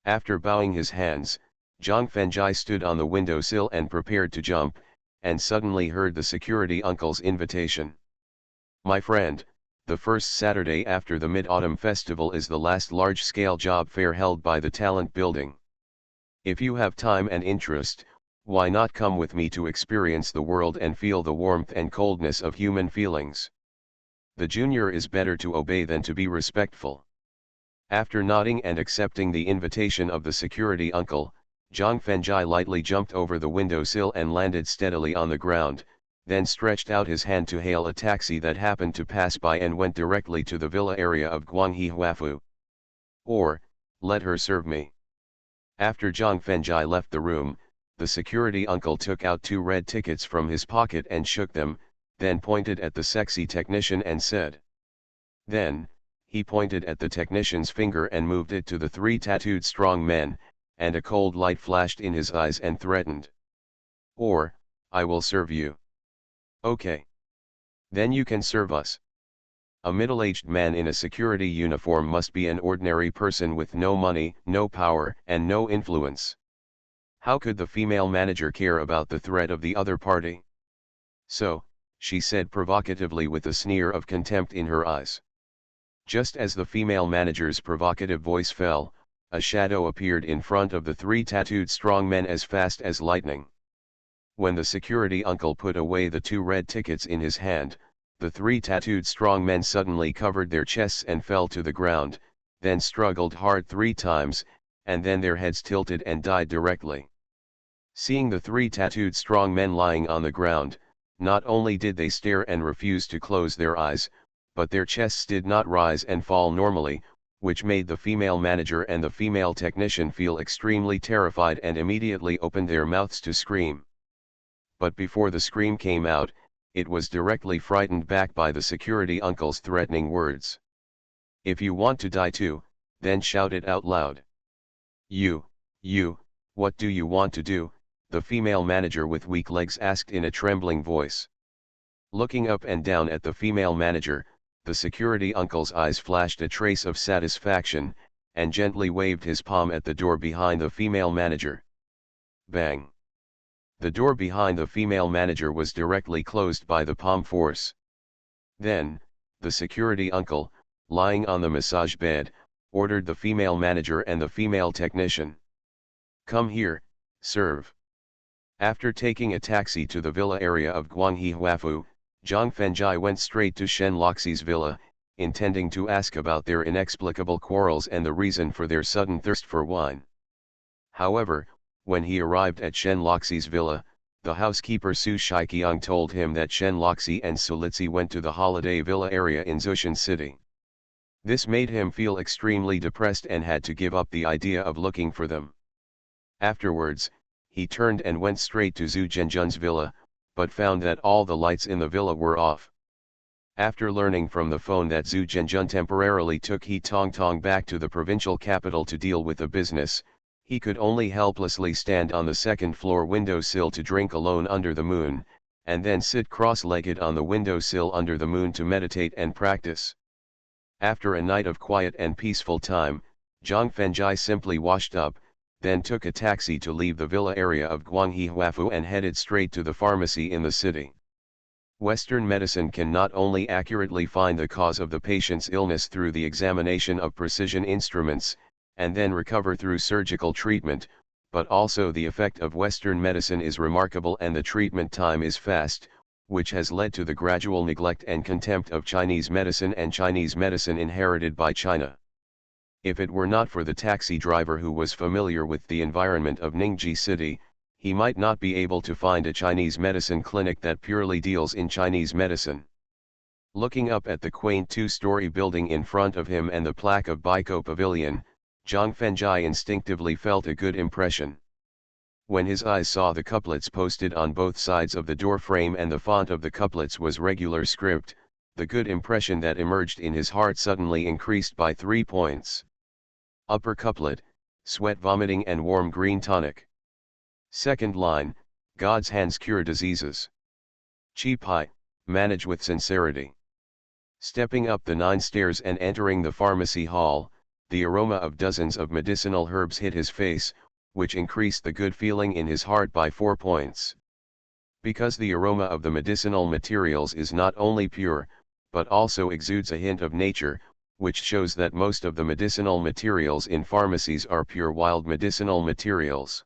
A: After bowing his hands, Zhang Fenjai stood on the windowsill and prepared to jump, and suddenly heard the security uncle's invitation. "My friend, the first Saturday after the Mid-Autumn Festival is the last large-scale job fair held by the Talent Building. If you have time and interest, why not come with me to experience the world and feel the warmth and coldness of human feelings? The junior is better to obey than to be respectful." After nodding and accepting the invitation of the security uncle, Zhang Fenjai lightly jumped over the windowsill and landed steadily on the ground, then stretched out his hand to hail a taxi that happened to pass by and went directly to the villa area of Guanghe Huafu. Or, "Let her serve me." After Zhang Fenjai left the room, the security uncle took out 2 red tickets from his pocket and shook them, then pointed at the sexy technician and said. Then, he pointed at the technician's finger and moved it to the 3 tattooed strong men, and a cold light flashed in his eyes and threatened. "Or, I will serve you." "Okay. Then you can serve us." A middle-aged man in a security uniform must be an ordinary person with no money, no power, and no influence. How could the female manager care about the threat of the other party? "So," she said provocatively with a sneer of contempt in her eyes. Just as the female manager's provocative voice fell, a shadow appeared in front of the three tattooed strong men as fast as lightning. When the security uncle put away the two red tickets in his hand, the three tattooed strong men suddenly covered their chests and fell to the ground, then struggled hard 3 times, and then their heads tilted and died directly. Seeing the three tattooed strong men lying on the ground, not only did they stare and refuse to close their eyes, but their chests did not rise and fall normally, which made the female manager and the female technician feel extremely terrified and immediately opened their mouths to scream. But before the scream came out, it was directly frightened back by the security uncle's threatening words. "If you want to die too, then shout it out loud." You, what do you want to do?" the female manager with weak legs asked in a trembling voice. Looking up and down at the female manager, the security uncle's eyes flashed a trace of satisfaction, and gently waved his palm at the door behind the female manager. Bang! The door behind the female manager was directly closed by the palm force. Then, the security uncle, lying on the massage bed, ordered the female manager and the female technician. "Come here, serve." After taking a taxi to the villa area of Guanghe Huafu, Zhang Fengjai went straight to Shen Loxi's villa, intending to ask about their inexplicable quarrels and the reason for their sudden thirst for wine. However, when he arrived at Shen Loxi's villa, the housekeeper Su Shiqiang told him that Shen Loxi and Su Litzi went to the holiday villa area in Zushan City. This made him feel extremely depressed and had to give up the idea of looking for them. Afterwards, he turned and went straight to Zhu Zhenjun's villa, but found that all the lights in the villa were off. After learning from the phone that Zhu Zhenjun temporarily took He Tongtong back to the provincial capital to deal with a business, he could only helplessly stand on the second-floor windowsill to drink alone under the moon, and then sit cross-legged on the windowsill under the moon to meditate and practice. After a night of quiet and peaceful time, Zhang Fengjai simply washed up, then took a taxi to leave the villa area of Guanghe Huafu and headed straight to the pharmacy in the city. Western medicine can not only accurately find the cause of the patient's illness through the examination of precision instruments, and then recover through surgical treatment, but also the effect of Western medicine is remarkable and the treatment time is fast, which has led to the gradual neglect and contempt of Chinese medicine and Chinese medicine inherited by China. If it were not for the taxi driver who was familiar with the environment of Ningji City, he might not be able to find a Chinese medicine clinic that purely deals in Chinese medicine. Looking up at the quaint two-story building in front of him and the plaque of Baiko Pavilion, Zhang Fengjai instinctively felt a good impression. When his eyes saw the couplets posted on both sides of the door frame and the font of the couplets was regular script, the good impression that emerged in his heart suddenly increased by 3 points. Upper couplet, sweat vomiting and warm green tonic. Second line, God's hands cure diseases. Chi Pai, manage with sincerity. Stepping up the 9 stairs and entering the pharmacy hall, the aroma of dozens of medicinal herbs hit his face, which increased the good feeling in his heart by 4 points. Because the aroma of the medicinal materials is not only pure, but also exudes a hint of nature, which shows that most of the medicinal materials in pharmacies are pure wild medicinal materials.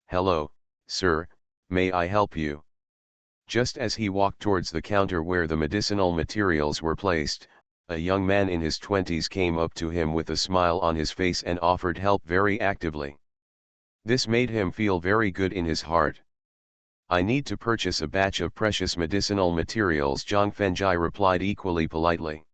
A: "Hello, sir, may I help you?" Just as he walked towards the counter where the medicinal materials were placed, a young man in his 20s came up to him with a smile on his face and offered help very actively. This made him feel very good in his heart. "I need to purchase a batch of precious medicinal materials," Zhang Fengjai replied equally politely.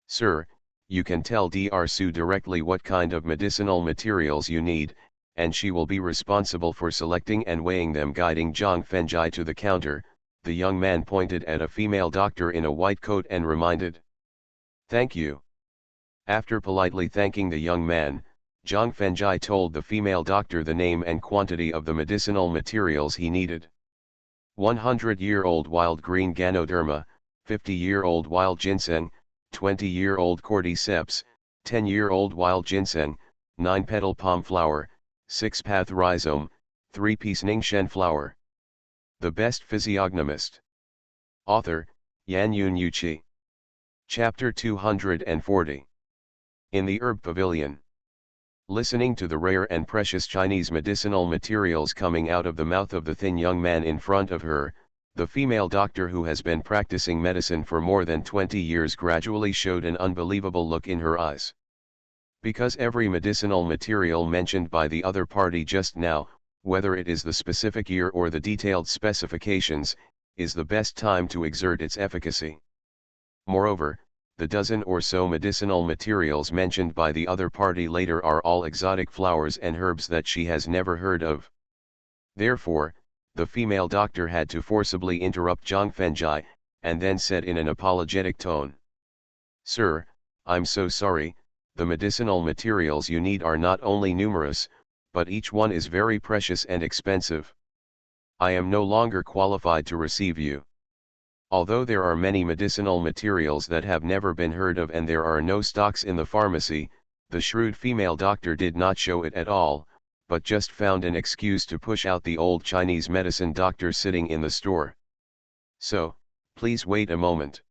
A: "Sir, you can tell Dr. Su directly what kind of medicinal materials you need, and she will be responsible for selecting and weighing them." Guiding Zhang Fengjai to the counter, the young man pointed at a female doctor in a white coat and reminded, "Thank you." After politely thanking the young man, Zhang Fengjai told the female doctor the name and quantity of the medicinal materials he needed. 100-year-old wild green Ganoderma, 50-year-old wild ginseng, 20-year-old cordyceps, 10-year-old wild ginseng, 9-petal palm flower, 6-path rhizome, 3-piece Ningxen flower. The Best Physiognomist. Author, Yan Yun Yuqi. Chapter 240. In the Herb Pavilion. Listening to the rare and precious Chinese medicinal materials coming out of the mouth of the thin young man in front of her, the female doctor who has been practicing medicine for more than 20 years gradually showed an unbelievable look in her eyes. Because every medicinal material mentioned by the other party just now, whether it is the specific year or the detailed specifications, is the best time to exert its efficacy. Moreover, the dozen or so medicinal materials mentioned by the other party later are all exotic flowers and herbs that she has never heard of. Therefore, the female doctor had to forcibly interrupt Zhang Fengjai, and then said in an apologetic tone, "Sir, I'm so sorry, the medicinal materials you need are not only numerous, but each one is very precious and expensive. I am no longer qualified to receive you. Although there are many medicinal materials that have never been heard of and there are no stocks in the pharmacy, the shrewd female doctor did not show it at all, but just found an excuse to push out the old Chinese medicine doctor sitting in the store. So, please wait a moment.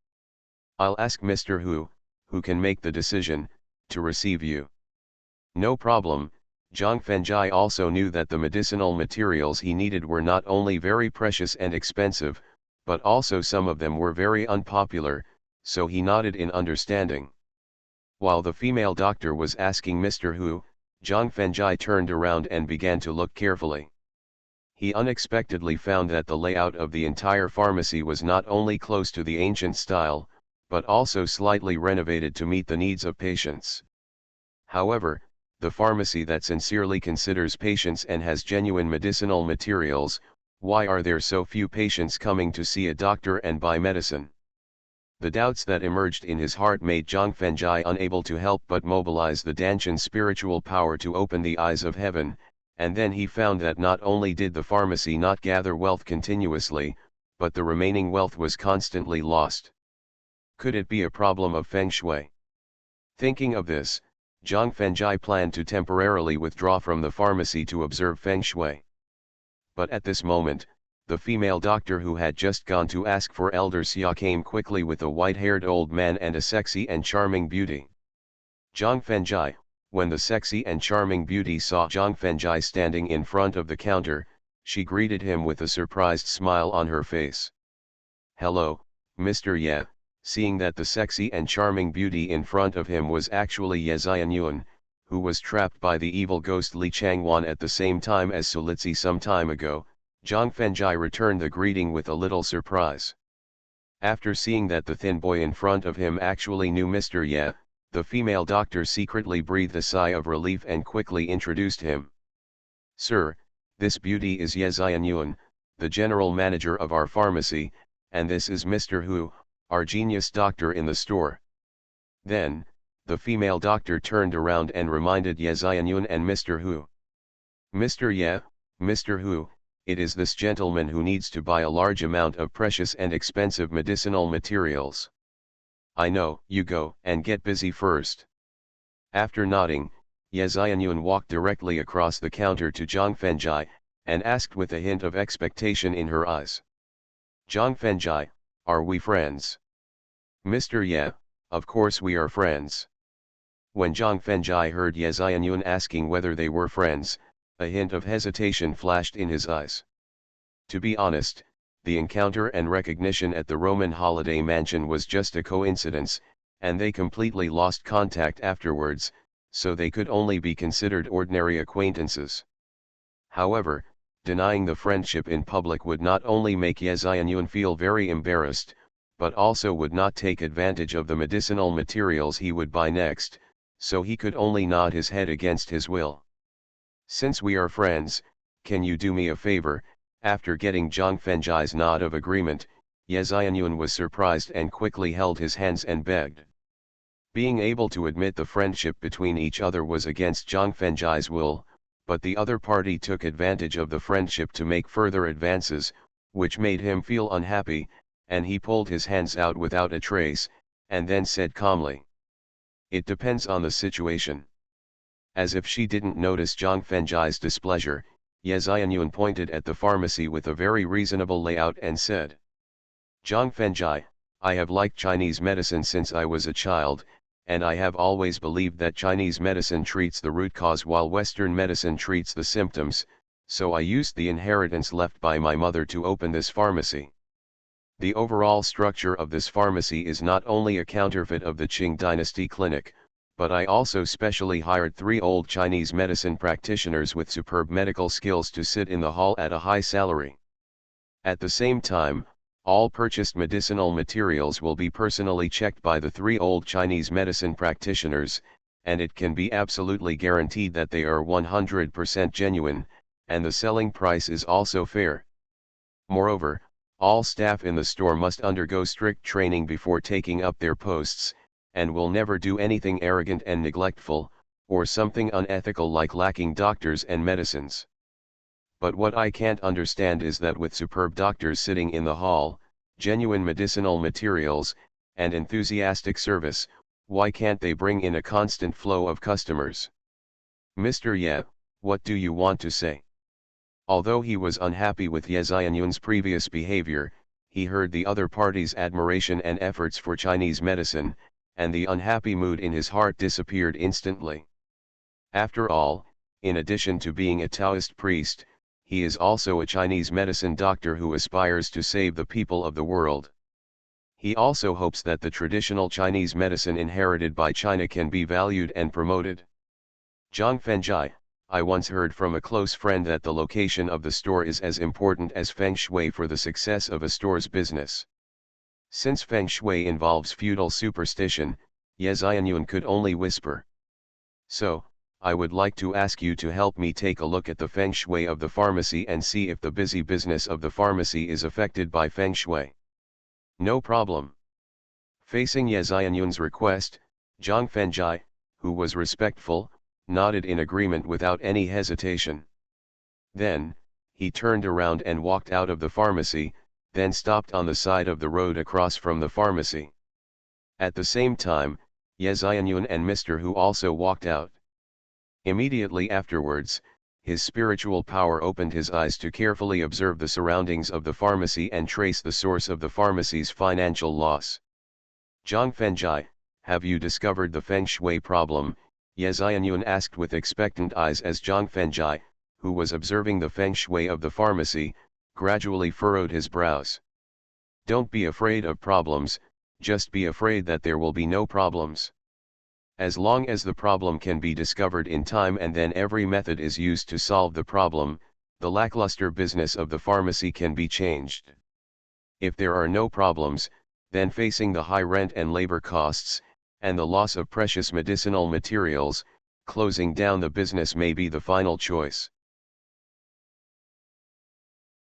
A: I'll ask Mr. who can make the decision, to receive you." No problem. Zhang Fengjai also knew that the medicinal materials he needed were not only very precious and expensive, but also some of them were very unpopular, so he nodded in understanding. While the female doctor was asking Mr. Hu, Zhang Fengjai turned around and began to look carefully. He unexpectedly found that the layout of the entire pharmacy was not only close to the ancient style, but also slightly renovated to meet the needs of patients. However, the pharmacy that sincerely considers patients and has genuine medicinal materials, why are there so few patients coming to see a doctor and buy medicine? The doubts that emerged in his heart made Zhang Fengjai unable to help but mobilize the Danshan spiritual power to open the eyes of heaven, and then he found that not only did the pharmacy not gather wealth continuously, but the remaining wealth was constantly lost. Could it be a problem of feng shui? Thinking of this, Zhang Fengjai planned to temporarily withdraw from the pharmacy to observe feng shui. But at this moment, the female doctor who had just gone to ask for Elder Xia came quickly with a white-haired old man and a sexy and charming beauty. Zhang Fengjai, when the sexy and charming beauty saw Zhang Fengjai standing in front of the counter, she greeted him with a surprised smile on her face. "Hello, Mr. Ye." Seeing that the sexy and charming beauty in front of him was actually Ye Xianyuan, who was trapped by the evil ghost Li Changwan at the same time as Sulitzi some time ago, Zhang Fengjai returned the greeting with a little surprise. After seeing that the thin boy in front of him actually knew Mr. Ye, the female doctor secretly breathed a sigh of relief and quickly introduced him. "Sir, this beauty is Ye Xianyuan, the general manager of our pharmacy, and this is Mr. Hu, our genius doctor in the store." Then, the female doctor turned around and reminded Ye Xianyuan and Mr. Hu. "Mr. Ye, Mr. Hu, it is this gentleman who needs to buy a large amount of precious and expensive medicinal materials. I know, you go and get busy first." After nodding, Ye Xianyuan walked directly across the counter to Zhang Fengjai, and asked with a hint of expectation in her eyes. "Zhang Fengjai, are we friends?" "Mr. Ye, of course we are friends." When Zhang Fengjai heard Ye Xianyuan asking whether they were friends, a hint of hesitation flashed in his eyes. To be honest, the encounter and recognition at the Roman holiday mansion was just a coincidence, and they completely lost contact afterwards, so they could only be considered ordinary acquaintances. However, denying the friendship in public would not only make Ye Xianyuan feel very embarrassed, but also would not take advantage of the medicinal materials he would buy next, so he could only nod his head against his will. "Since we are friends, can you do me a favor?" After getting Zhang Fengjai's nod of agreement, Ye Xianyuan was surprised and quickly held his hands and begged. Being able to admit the friendship between each other was against Zhang Fengjai's will, but the other party took advantage of the friendship to make further advances, which made him feel unhappy, and he pulled his hands out without a trace, and then said calmly, "It depends on the situation." As if she didn't notice Zhang Fengjai's displeasure, Ye Xianyuan pointed at the pharmacy with a very reasonable layout and said, "Zhang Fengjai, I have liked Chinese medicine since I was a child, and I have always believed that Chinese medicine treats the root cause while Western medicine treats the symptoms, so I used the inheritance left by my mother to open this pharmacy. The overall structure of this pharmacy is not only a counterfeit of the Qing Dynasty clinic, but I also specially hired 3 old Chinese medicine practitioners with superb medical skills to sit in the hall at a high salary. At the same time, all purchased medicinal materials will be personally checked by the 3 old Chinese medicine practitioners, and it can be absolutely guaranteed that they are 100% genuine, and the selling price is also fair. Moreover, all staff in the store must undergo strict training before taking up their posts, and will never do anything arrogant and neglectful, or something unethical like lacking doctors and medicines. But what I can't understand is that with superb doctors sitting in the hall, genuine medicinal materials, and enthusiastic service, why can't they bring in a constant flow of customers? Mr. Ye, what do you want to say? Although he was unhappy with Ye Xianyun's previous behavior, he heard the other party's admiration and efforts for Chinese medicine, and the unhappy mood in his heart disappeared instantly. After all, in addition to being a Taoist priest, he is also a Chinese medicine doctor who aspires to save the people of the world. He also hopes that the traditional Chinese medicine inherited by China can be valued and promoted. Zhang Fengjai, I once heard from a close friend that the location of the store is as important as Feng Shui for the success of a store's business. Since Feng Shui involves feudal superstition, Ye Xianyun could only whisper. So, I would like to ask you to help me take a look at the Feng Shui of the pharmacy and see if the busy business of the pharmacy is affected by Feng Shui. No problem. Facing Ye Xianyun's request, Zhang Fengjai, who was respectful, nodded in agreement without any hesitation. Then, he turned around and walked out of the pharmacy, then stopped on the side of the road across from the pharmacy. At the same time, Ye Xianyun and Mr. Hu also walked out. Immediately afterwards, his spiritual power opened his eyes to carefully observe the surroundings of the pharmacy and trace the source of the pharmacy's financial loss. Zhang Fengjai, have you discovered the Feng Shui problem? Ye Xianyun asked with expectant eyes as Zhang Fengjai, who was observing the Feng Shui of the pharmacy, gradually furrowed his brows. Don't be afraid of problems, just be afraid that there will be no problems. As long as the problem can be discovered in time and then every method is used to solve the problem, the lackluster business of the pharmacy can be changed. If there are no problems, then facing the high rent and labor costs, and the loss of precious medicinal materials, closing down the business may be the final choice.